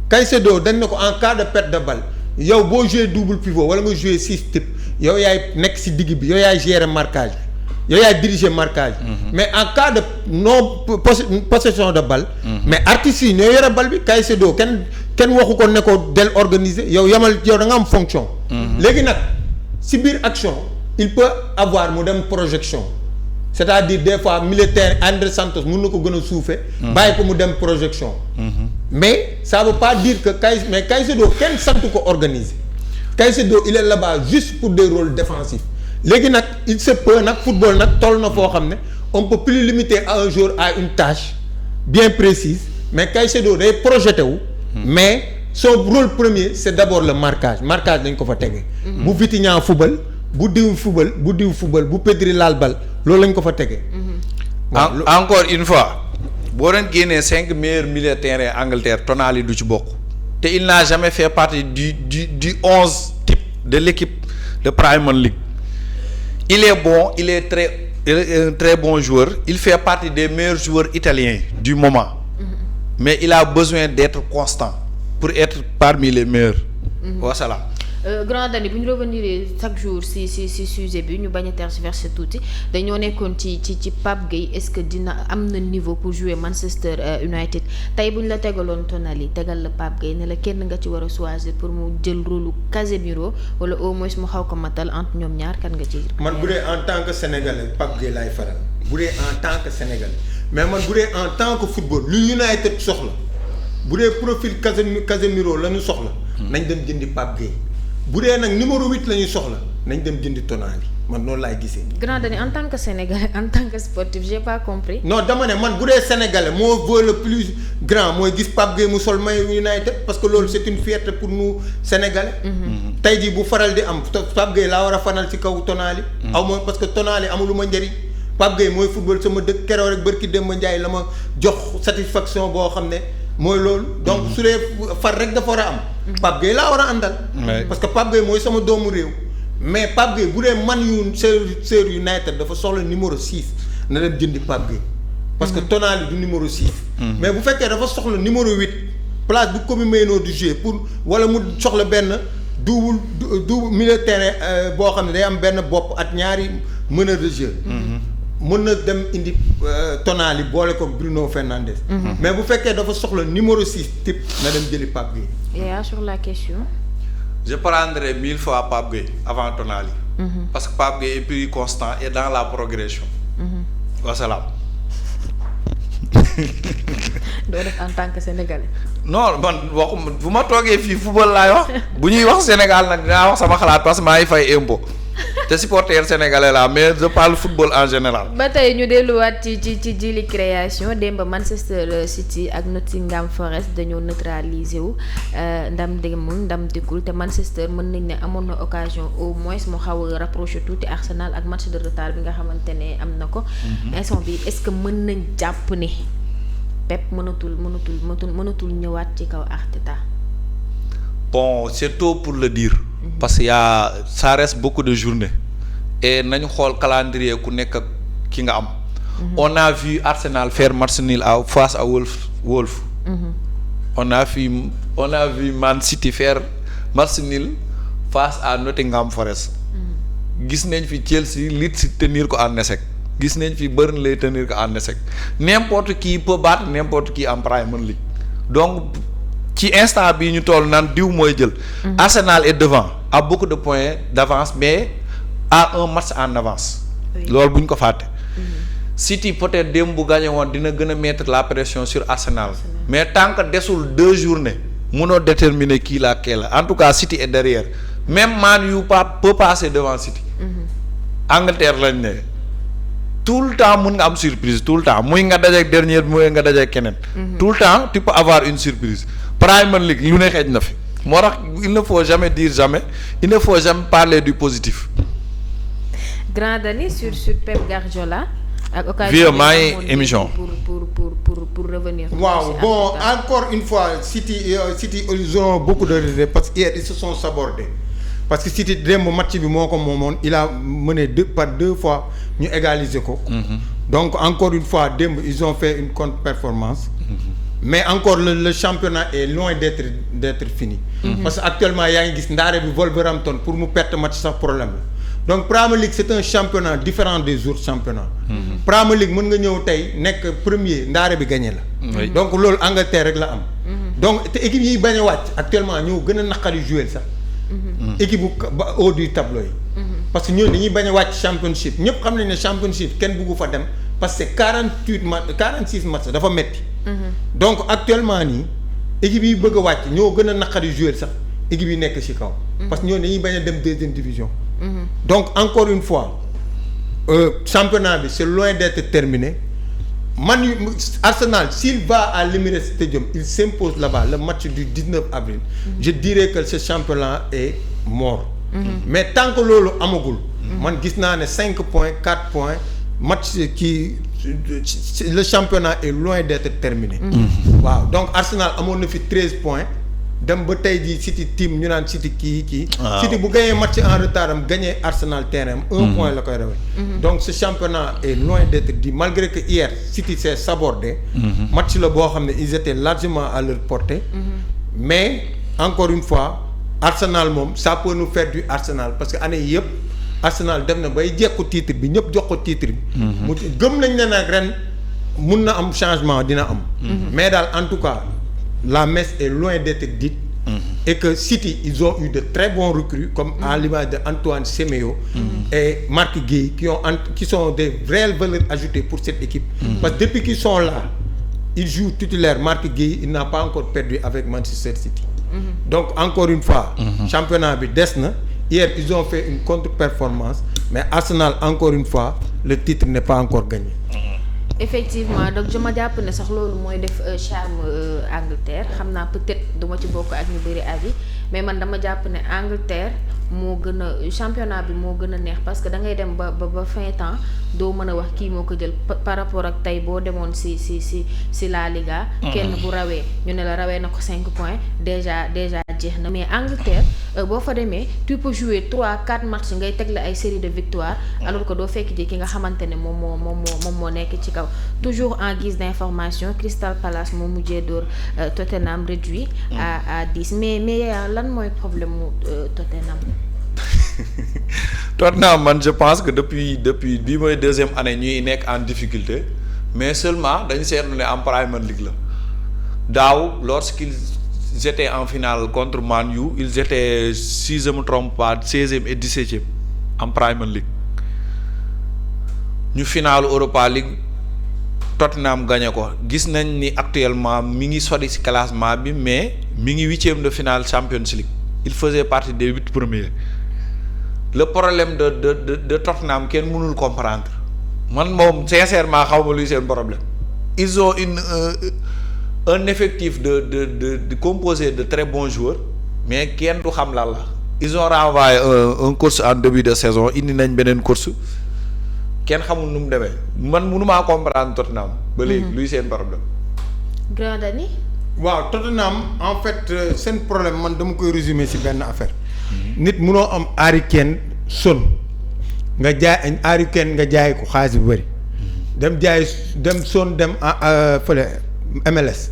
Caicedo dañ ne ko en cas de perte de balle yow boo joué double pivot wala nga joué 6 type yow yaay nekk ci digg bi yow yaay gérer marquage bi yow yaay diriger marquage mais en cas de non possession de balle. mais artistes yi ñoo yore balle bi Caicedo kenn waxu ko ne ko del organiser yow yamal yow da nga am fonction. léegi nag ci biir action il peut avoir mu dem projection c'est-à-dire des fois militaire André Santos mën na ko gën a suufee. bàyyi ko mu dem projection. mais ça veut pas dire que Caicedo kenn sant ko organiser Caicedo il est là-bas juste pour des rôles défensifs léegi nag il se peut nag football nag toll na foo xam ne on peut plus limiter à un joueur à une tâche bien précise mais Caicedo day projeté wu. mais son rôle premier c'est d'abord le marquage dañ ko fa tege. bu Vitinha football bu diw football bu Pedri laal bal loolu lañ ko fa tege. encore une fois boo doon génnee 5 meilleurs milieux de terrain Angleterre Tonali du ci bokk te il n'a jamais fait partie du 11 type de l'équipe de Premier League il est bon il est un très bon joueur il fait partie des meilleurs joueurs italiens du moment mais il a besoin d'être constant pour être parmi les meilleurs. Wasalaam. Grand Dani bu ñu revenir chaque jour si sujet bi ñu bañ a tergiverser tuuti dañoo nekkoon ci Pape Gueye est-ce que dina am na niveau pour jouer Manchester United tey bu ñu la tegaloon Tonali tegal la Pape Gueye ne la kenn nga ci war a choisir pour mu jël rôle Casemiro wala au moins mu xaw ko matal entre ñoom ñaar kan nga ci. man bu dee en tant que sénégalais Pape Gueye laay faral bu dee en tant que sénégalais mais man bu dee en tant que football lu United soxla bu dee profil Casemiro la ñu soxla. nañ dem jëndi Pape Gueye. bu dee nag numéro 8 la ñuy soxla nañ dem jëndi Tonali man noonu laay gisee. Grand Dani en tant que sénégalais en tant que sportif j'ai pas compris. non dama ne man bu dee sénégalais moo vaut le plus grand mooy gis Pape Gueye mu sol maillot United parce que loolu c'est une fierté pour nous sénégalais. tey jii bu faral di am Pape Gueye laa war a fanal ci kaw Tonali. aw ma parce que Tonali amulu ma njëriñ Pape Gueye mooy football sama dëkk keroog rek barki Demba Ndiaye la ma jox satisfaction boo xam ne. mooy loolu donc su dee far rek dafa war a am. Pape Gueye laa war a àndal. parce que Pape Gueye mooy sama doomu réew. mais Pape Gueye bu dee Manchester United dafa soxla numéro 6 na dem jëndi Pape Gueye. parce que Tonali du numéro 6. mais bu fekkee dafa soxla numéro 8 place bu Kobbie Mainoo di jouer pour wala mu soxla benn double milieu de terrain boo xam ne day am benn bopp ak ñaari meneur de jeu. mën na dem indi Tonali boole ko Bruno Fernandes. mais bu fekkee dafa soxla numéro 6 type na dem jëli Pape Gueye. et sur la question. je prendrais 1000 fois Pape Gueye avant Tonali. parce que Pape Gueye est plus constant et dans la progression. Wasalaam. doo def en tant que sénégalais. non man waxuma bu ma toogee fii football laay wax bu ñuy wax Sénégal nag dinaa wax sama xalaat parce que maa ngi fay impôt. te supporter sénégalais la mais je parle football en général. ba tey ñu delluwaat ci jili création démb Manchester City ak Nottingham Forest dañoo neutraliser wu ndam demul ndam dikkul te Manchester mën nañ ne amoon na occasion au moins mu xaw a rapproché tuuti Arsenal ak match de retard bi nga xamante ne am na ko. instant bi est-ce que mën nañ jàpp ne Pep mënatul ñëwaat ci kaw Arteta. bon c'est tôt pour le dire. parce que ça reste beaucoup de journées et nañu xool calendrier ku nekk ak ki nga am On a vu Arsenal faire match nul face à Wolf. On a vu Man City faire match nul face à Nottingham Forest. gis nañ fi Chelsea Leeds tenir ko en échec. gis nañ fi Burnley tenir ko en échec. N'importe qui peut battre n'importe qui en Premier League. Donc ci instant bii ñu toll naan diw mooy jël. Arsenal est devant a beaucoup de points d'avance mais a un match en avance. loolu bu ñu ko fàtte. City peut-être démb bu gagné woon dina gën a mettre la pression sur Arsenal. mais tant que desul 2 journées mënoo déterminer kii la en tout cas City est derrière même Man U peut passer devant City. Angleterre lañ ne tout le temps mën nga am surprise tout le temps muy nga dajeek dernier bi muy nga dajeek keneen. tout le temps tu peux avoir une surprise. Premier League lu ne xeej na fi moo tax il ne faut jamais dire jamais il ne faut jamais parler du positif. Grand Dani sur Pep Guardiola. ak occasion vieux maa ngi émission. pour revenir. waaw bon encore une fois City ils ont beaucoup de regrets parce que hier ils se sont sabordés parce que City démb match bi moo ko moomoon il a mené par deux fois ñu égaliser ko. donc encore une fois démb ils ont fait une contre-performance. mais encore le championnat est loin d'être fini. parce que actuellement yaa ngi gis ndaare bi Wolverhampton pour mu perte match sax problème la. donc Premier League c'est un championnat différent des autres championnats. Premier League mën nga ñëw tey nekk premier ndaare bi gagné la. donc loolu Angleterre rek la am. donc te équipe yi bañ a wàcc actuellement ñoo gën a naqari jouer sax. équipe bu ba haut du tableau yi. parce que ñooñu dañuy bañ a wàcc championship ñëpp xam nañ ne championship kenn bëggu fa dem parce que 46 matchs dafa metti donc actuellement nii équipe yi bëgg a wàcc ñoo gën a naqari jouer sax équipe yi nekk ci kaw. parce que ñooñu dañuy bañ a dem deuxième division. donc encore une fois championnat bi c'est loin d'être terminé Arsenal s'il va à l'Emirates Stadium il s'impose là-bas le match du 19 avril je dirais que ce championnat est mort mais tant que loolu amagul man gis naa ne 5 points 4 points match qui le championnat est loin d'être terminé waaw donc Arsenal amoon na fi 13 points dem ba tey jii City team ñu naan City kii. City bu gagné match en retard am gagné Arsenal terrain am 1 point la koy rawee. donc ce championnat est loin d'être dit malgré que hier City s'est sabordé. match la boo xam ne ils étaient largement à leur portée. mais encore une fois Arsenal moom ça peut nous faire du Arsenal parce que année yëpp Arsenal dem na bay jekku titre bi ñëpp jox ko titre bi. mu gëm nañ ne nag ren mun na am changement dina am. mais daal en tout cas. La messe est loin d'être dite et que City ils ont eu de très bons recrues comme à l'image de Antoine Semedo et Marc Guèye qui sont des réelles valeurs ajoutées pour cette équipe parce que depuis qu'ils sont là ils jouent titulaire. Marc Guèye il n'a pas encore perdu avec Manchester City donc encore une fois championnat bi des na hier ils ont fait une contre-performance mais Arsenal encore une fois le titre n'est pas encore gagné. effectivement donc je ma jàpp ne sax loolu mooy def charme Angleterre xam naa peut-être duma ci bokk ak ñu bëri avis mais man dama jàpp ne Angleterre moo gën a championnat bi moo gën a neex parce que da ngay dem ba fin temps doo mën a wax kii moo ko jël par rapport ak tey boo demoon si La Liga. kenn bu rawee ñu ne la rawee na ko 5 points déjà jeex na mais Angleterre boo fa demee tu peux jouer 3-4 matchs ngay tegle ay série de victoires alors que doo fekk ji ki nga xamante ne moom moo nekk ci kaw. toujours en guise d'information Crystal Palace moo mujjee dóor Tottenham réduit à 10 mais lan mooy problème mu Tottenham. Tottenham man je pense que depuis bii mooy 2e année ñuy nekk en difficulté mais seulement dañu seetlu ne en Premier League la daaw lorsqu'ils étaient en finale contre Man U ils étaient si je me trompe pas 16e et 17e en Premier League ñu finale Europa League Tottenham gagné ko gis nañ ni actuellement mi ngi sori ci classement bi mais mi ngi 8e de finale Champions League il faisait partie des 8 premiers. Le problème de Tottenham kenn mënul comprendre man moom sincèrement xaw ma luy seen problème ils ont un effectif de composé de très bons joueurs mais kenn du xam lan la ils ont renvoyé un coach en début de saison indi nañ beneen coach kenn xamul nu mu demee man mënumaa comprendre Tottenham ba léegi luy seen problème. Grand Dani. waaw Tottenham en fait seen problème man dama koy résumer ci benn affaire. nit munoo am Harry Kane Son nga jaay Harry Kane nga jaay ko xaalis bu bëri dem jaay dem son dem fële MLS.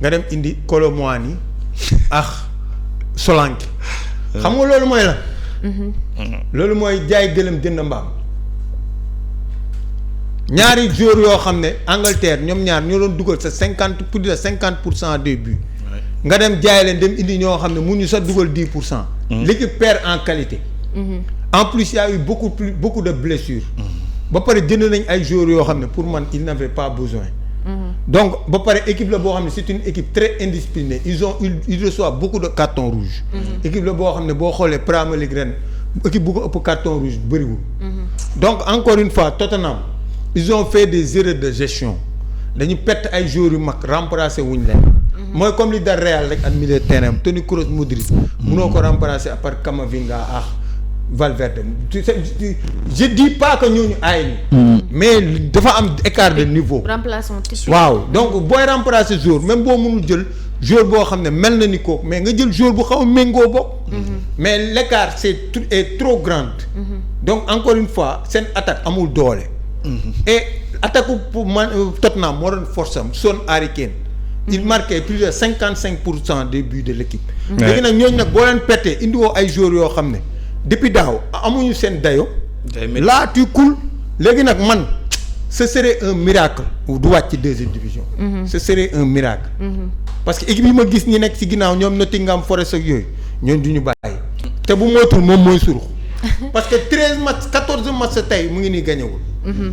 nga dem indi Kolo Muani ak Solanke. xam nga loolu mooy la. loolu mooy jaay gëlëm jënd mbaam. ñaari joueurs yoo xam ne Angleterre ñoom ñaar ñoo doon dugal sa plus de 50% des buts. nga dem jaay leen dem indi ñoo xam ne mun ñu sax dugal 10%. L'équipe perd en qualité. En plus y a eu beaucoup de blessures. ba pare jënd nañ ay joueurs yoo xam ne pour man ils n'avaient pas besoin. Donc ba pare équipe la boo xam ne c'est une équipe très indisciplinée ils reçoivent beaucoup de cartons rouges. équipe la boo xam ne boo xoolee Premier League ren équipe bu ko ëpp carton rouge bëriwul. donc encore une fois Tottenham ils ont fait des erreurs de gestion dañu perte ay joueurs yu mag remplacer wuñ leen. mooy comme li dal Real rek ak milieu de terrain Toni Kroos Modric. munoo ko remplacer à part Camavinga ak Valverde je dis pas que ñooñu aay ni mais dafa am écart de niveau. remplaçant waaw donc booy remplacer joueur même boo mënul jël joueur boo xam ne mel na ni kooku mais nga jël joueur bu xaw a méngoo bokk. mais l'écart est trop grande. donc encore une fois seen attaque amul doole. et attaque pour man Tottenham moo doon force am Son Harry Kane il marquait plus de 55% des buts de l'équipe. léegi nag ñooñu nag boo leen pété indiwoo ay joueurs yoo xam ne depuis daaw amuñu seen dayo là tu coules léegi nag man ce serait un miracle du wàcc ci deuxième division. ce serait un miracle. parce que équipe yi ma gis ñi nekk ci ginnaaw ñoom Nottingham Forest ak yooyu ñooñu du ñu bàyyi te bu moytul moom mooy surux parce que 14 matchs tey mu ngi nii gañewul.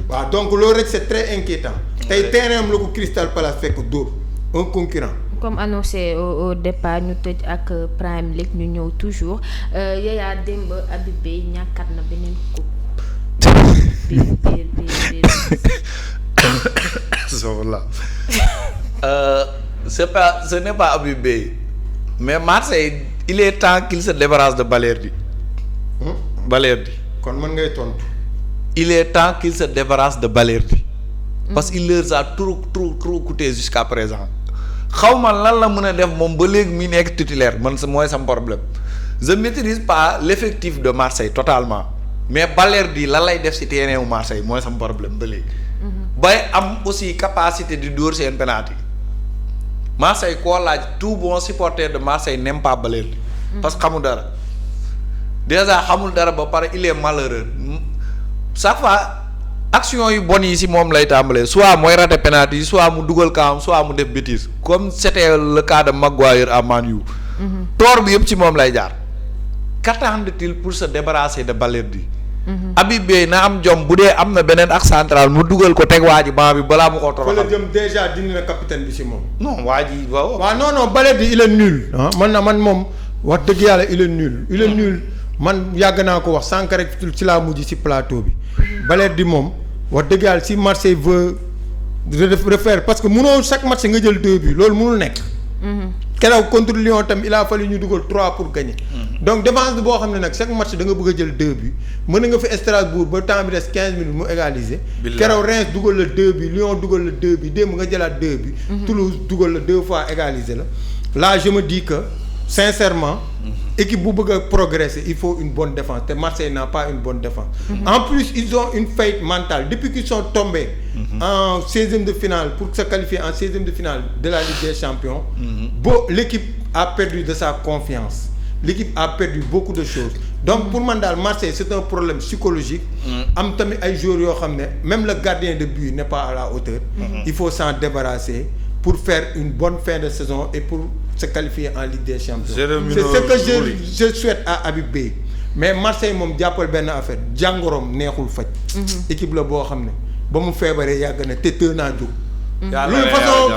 waaw donc loolu rek c'est très inquiétant. tey terrain am la ko Crystal Palace fekk dóor un concurrent. comme annoncé au départ ñu tëj ak Premier League ñu ñëw toujours Yaya démb Habib Beye ñàkkat na beneen coupe. ce n'est pas Habib Beye mais Marseille il est temps qu'il se débarrasse de Balerdi. Balerdi. kon mën ngay tontu. il est temps qu'il se débarrasse de Balerdi. parce qu'il leur a trop coûté jusqu'à présent. xaw ma lan la mën a def moom ba léegi muy nekk titulaire man sa mooy sam problème je ne maîtrise pas l'effectif de Marseille totalement mais Balerdi lan lay def ci terrain wu Marseille mooy sam problème ba léegi. bay am aussi capacité di dóor seen penalty Marseille koo laaj tout bon supporter de Marseille n'aime pas Balerdi. parce que xamul dara déjà xamul dara ba pare il est malheureux chaque fois. action yu bon yi ci moom lay tàmbalee soit mooy rater penalty soit mu dugal kaam soit mu def bêtise comme c'était le cas de Maguire à Man U. tort bi yëpp ci moom lay jaar. qu'attend-il pour se débarrasser de Balerdi. Habib Beye na am jom bu dee am na beneen ak central mu dugal ko teg waa ji banc bi balaa mu ko toroxal. fa la jëm déjà dindi na capitaine bi ci moom. non waa ji waaw. waaw non Balerdi il est nul. man moom wax dëgg yàlla il est nul. il est nul man yàgg naa ko wax sànq rek ci laa mujj ci plateau bi. Balerdi moom. wax dëgg yàlla si Marseille veut refaire parce que mënoo chaque match nga jël 2 buts loolu mënul nekk. keroog contre Lyon tam il a fallu ñu dugal 3 pour gagner. donc défense boo xam ne nag chaque match da nga bëgg a jël 2 buts mën nga fi Strasbourg ba temps bi des 15 minutes mu égaliser. keroog Reims dugal la 2 buts Lyon dugal la 2 buts démb nga jëlaat 2 buts. Toulouse dugal la 2 fois égaliser la là je me dis que sincèrement. équipe bu bëgg a progresser il faut une bonne défense te Marseille n'a pas une bonne défense. En plus ils ont une faillite mentale depuis qu'ils sont tombés. En 16e de finale pour se qualifier en 16e de finale de la Ligue des Champions. L'équipe a perdu de sa confiance. L'équipe a perdu beaucoup de choses. Donc pour man daal Marseille c'est un problème psychologique. am tamit ay joueurs yoo xam ne même le gardien de but n'est pas à la hauteur. Il faut s'en débarrasser pour faire une bonne fin de saison et pour se qualifier en Ligue des Champions. C'est ce que je souhaite à Habib Beye. Mais Marseille moom jàppal benn affaire jàngoroom neexul faj. équipe la boo xam ne ba mu feebaree yàgg na te tëë naa jóg.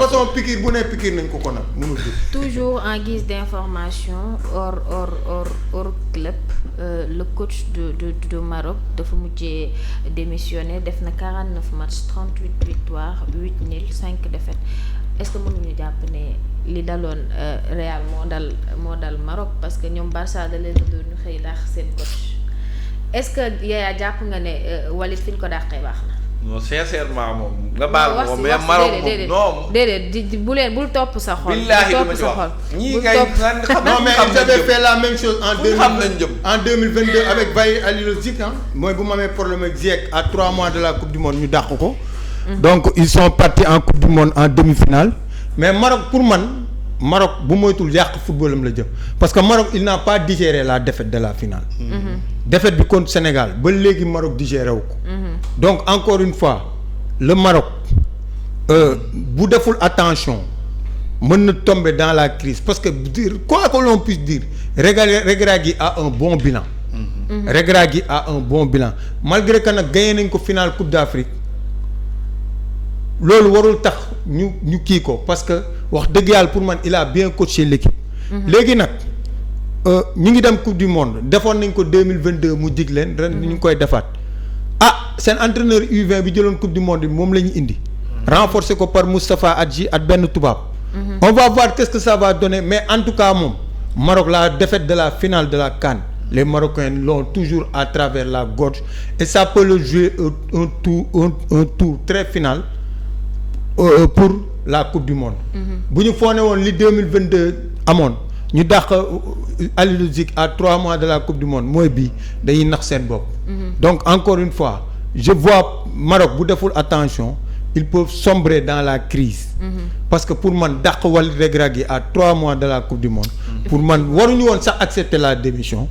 façon piqûre bu ne piqûre nañ ko nag mënul jóg. toujours en guise d'information hors club le coach de Maroc dafa mujjee démissionné def na 49 matchs 38 victoires 8 nuls 5 défaites est-ce que mënuñu jàpp ne li daloon Real moo dal Maroc parce que ñoom Barça da leen doon ñu xëy dàq seen coach est-ce que Yaya jàpp nga ne Walid fi ñu ko dàqee baax na. non sincèrement moom. nga baal moom mais Maroc moom non. déedéet bul topp sa xol. billaahi duma ci wax ñii kay non mais ils avaient fait la même chose en 2022 avec Baye Aliou Zik mooy bu ma amee problème ak Ziyech à 3 mois de la coupe du monde ñu dàq ko donc ils sont partis en coupe du monde en demi-finale mais Maroc pour man Maroc bu moytul yàq footballam la jëm parce que Maroc il n'a pas digéré la défaite de la finale. Défaite bi contre Sénégal ba léegi Maroc digéré wu ko. Donc encore une fois le Maroc bu deful attention mën na tomber dans la crise parce que dire quoi que l'on puisse dire Regragui a un bon bilan. Regragui a un bon bilan malgré que nag gagné nañ ko finale Coupe d'Afrique loolu warul tax ñu kii ko parce que wax dëgg yàlla pour man il a bien coaché l'équipe. Léegi nag ñu ngi dem Coupe du monde defoon nañ ko 2022 mu dig leen ren ñu ngi koy defaat seen entraîneur U20 bi jëloon Coupe du monde bi moom la ñu indi. Renforcer ko par Moustapha Adji ak benn tubaab. On va voir qu'est-ce que ça va donner mais en tout cas moom Maroc la défaite de la finale de la CAN les Marocains l'ont toujours à travers la gorge et ça peut le jouer un tour très final pour la Coupe du monde. Bu ñu foone woon li 2022 amoon ñu dàq Aliou Zik à 3 mois de la Coupe du monde mooy bii dañuy nax seen bopp. Donc encore une fois je vois Maroc bu deful attention ils peuvent sombrer dans la crise. Parce que pour man dàq Walid Regragui à 3 mois de la Coupe du monde. Pour man waruñu woon sax accepter la démission.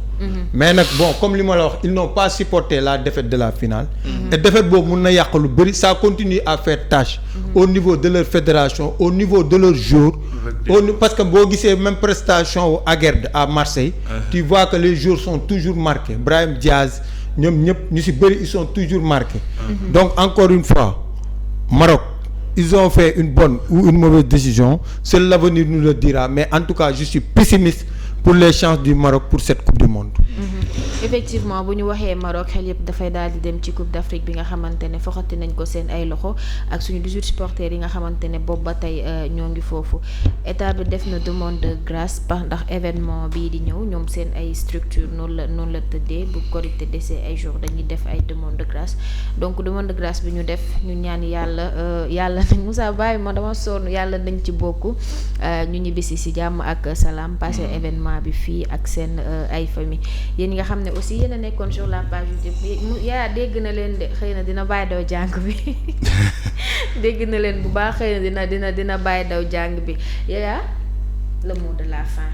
Mais nag bon comme li ma la wax ils n'ont pas supporté la défaite de la finale. Et défaite boobu mun na yàq lu bëri ça continue à faire tâche. Au niveau de leur fédération au niveau de leurs joueurs. Parce que boo gisee même prestation au Aguerd à Marseille. Tu vois que les joueurs sont toujours marqués Brahim Diaz ñoom ñëpp ñu ci bëri ils sont toujours marqués. Donc encore une fois Maroc ils ont fait une bonne ou une mauvaise décision seul l'avenir nous le dira mais en tout cas je suis pessimiste pour les chances du Maroc pour cette coupe du monde. Effectivement bu ñu waxee Maroc xel yëpp dafay daal di dem ci coupe d'Afrique bi nga xamante ne foxati nañ ko seen ay loxo ak suñu 18 supporters yi nga xamante ne boobu ba tey ñoo ngi foofu état bi def na demande de grâce par ndax événement bii di ñëw ñoom seen ay structure noonu la tëddee bu Korité desee ay jours dañuy def ay demande de grâce donc demande de grâce bi ñu def ñu ñaan yàlla nañ Moussa bàyyi ma dama sonn yàlla nañ ci bokk ñu ñibbisi si jàmm ak salaam passé événement bi fii ak seen ay famille yéen nga xam ne aussi yéen a nekkoon sur la page YouTube yaa dégg na leen de xëy na dina bàyyi daw jàng bi dégg na leen bu baax xëy na dina bàyyi daw jàng bi yaa le mot de la fin.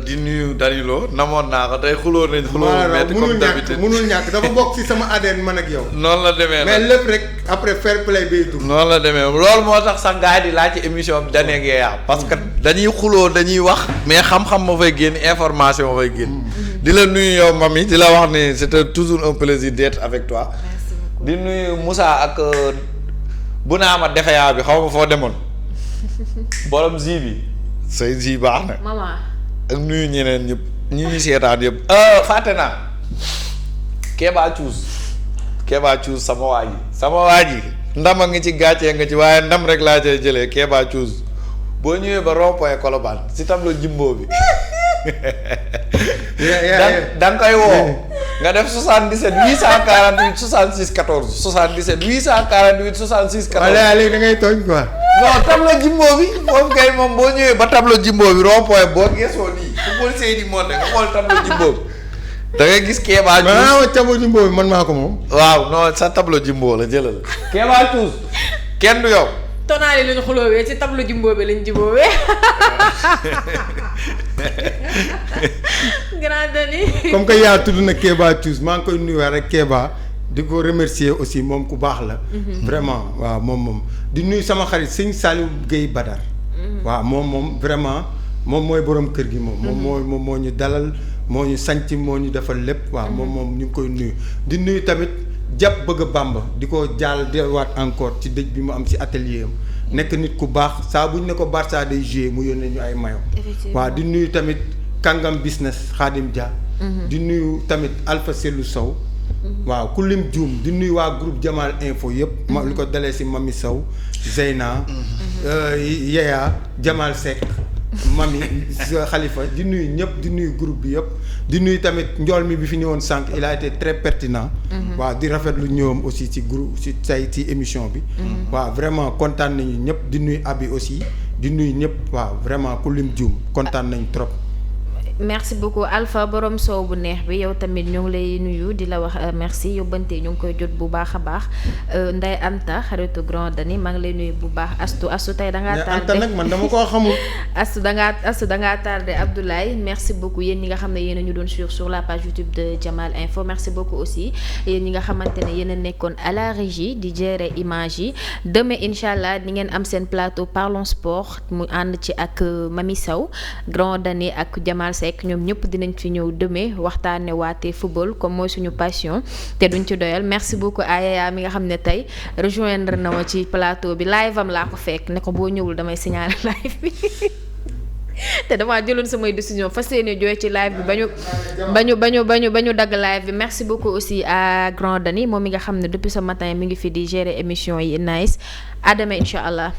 di nuyu Danilo namoon naa ko tey xuloo nañ. xuloo metti comme d'habitude mënul ñàkk dafa bokk ci sama ADN man ak yow. noonu la demee mais lépp rek après fair play bay dugg. noonu la demee loolu moo tax sax gars yi di laaj ci émission bi Dane ak Yaya parce que dañuy xuloo dañuy wax mais xam-xam ma fay génn information ma fay génn. di la nuyu yow Mami di la wax ni c'était toujours un plaisir d'être avec toi. Merci beaucoup. di nuyu Moussa ak bu naa ma defeyaa bi xaw ma foo demoon borom zi bi say zi baax na. maman. ak nuyu ñeneen ñëpp ñu seetaan yëpp fàtte naa Kéba Cuus sama waa ji ndam a ngi ci gàccee nga ci waaye ndam rek laa cay jëlee Kéba Cuus boo ñëwee ba rond-point Colobane si tableau jimbo bi da nga koy woo nga def 77 848 66 14 77 848 66 14 wala léegi da ngay tooñ quoi. non tableau jimbo bi moom kay moom boo ñëwee ba tableau jimbo bi rond-point boo geesoo nii fu policier yi di monté nga xool tableau jimbo bi da ngay gis Kéba Cuus. waaw tableau jimbo bi man maa ko moom. waaw non sa tableau jimbo la jëlal. Kéba Cuus kenn du yow. tonaale lañu xuloowee ci tableau jimbo bi lañ jimboowee. grand Dani. comme que yaa tudd na Kéba Cuus maa ngi koy nuyuwaat rek Kéba di ko remercier aussi moom ku baax la. vraiment waaw moom di nuyu sama xarit sëñ Saliou Guèye Badar. waaw moom vraiment moom mooy borom kër gi moom. moom moo ñu dalal moo ñu sanc moo ñu defal lépp. waaw moom ñu ngi koy nuyu di nuyu tamit. jàpp bëgg Bamba di ko jaal delluwaat encore ci dëj bi mu am ci atelier am nekk nit ku baax saa bu ñu ne ko Barça day jouer mu yónnee ñu ay mayo waaw di nuyu tamit kàngam business Khadim Dia. di nuyu tamit Alpha Sellou Sow. waaw ku lim juum di nuyu waa groupe Jamal Info yëpp. li ko dalee ci Mami Sow Zeyna. Yaya Jamal Seck. Mami Khalifa di nuyu ñëpp di nuyu groupe bi yëpp di nuyu tamit njool mi bi fi ñëwoon sànq il a été très pertinent. waaw di rafetlu ñëwam aussi ci groupe ci tey ci émission bi. waaw vraiment kontaan nañu ñëpp di nuyu Abi aussi di nuyu ñëpp waaw vraiment ku lim juum kontaan nañu trop. merci beaucoup Alpha borom soow bu neex bi yow tamit ñu ngi lay nuyu di la wax merci yóbbante ñu ngi koy jot bu baax a baax Ndeye Anta xaritu Grand Dani maa ngi lay nuyu bu baax Astu tey da ngaa tardé Anta nag man dama koo xamul. Astu da ngaa tardé Abdoulaye merci beaucoup yéen ñi nga xam ne yéen a ñu doon suivre sur la page YouTube de Jamal Info merci beaucoup aussi yéen ñi nga xamante ne yéen a nekkoon à la régie di gérer image yi demain incha allah di ngeen am seen plateau Parlons Sport mu ànd ci ak Mami Sow Grand Dani ak Jamal Seck ñoom ñëpp dinañ fi ñëw demain waxtaane waatee football comme mooy suñu passion te duñ ci doyal merci beaucoup Aya mi nga xam ne tey rejoindre na ma ci plateau bi live am laa ko fekk ne ko boo ñëwul damay signaler live bi te damaa jëloon samay décision fas yéene jooy ci live bi ba ñu dagg live bi merci beaucoup aussi à Grand Dani moom mi nga xam ne depuis ce matin mi ngi fi di gérer émission yi nice à demain incha allah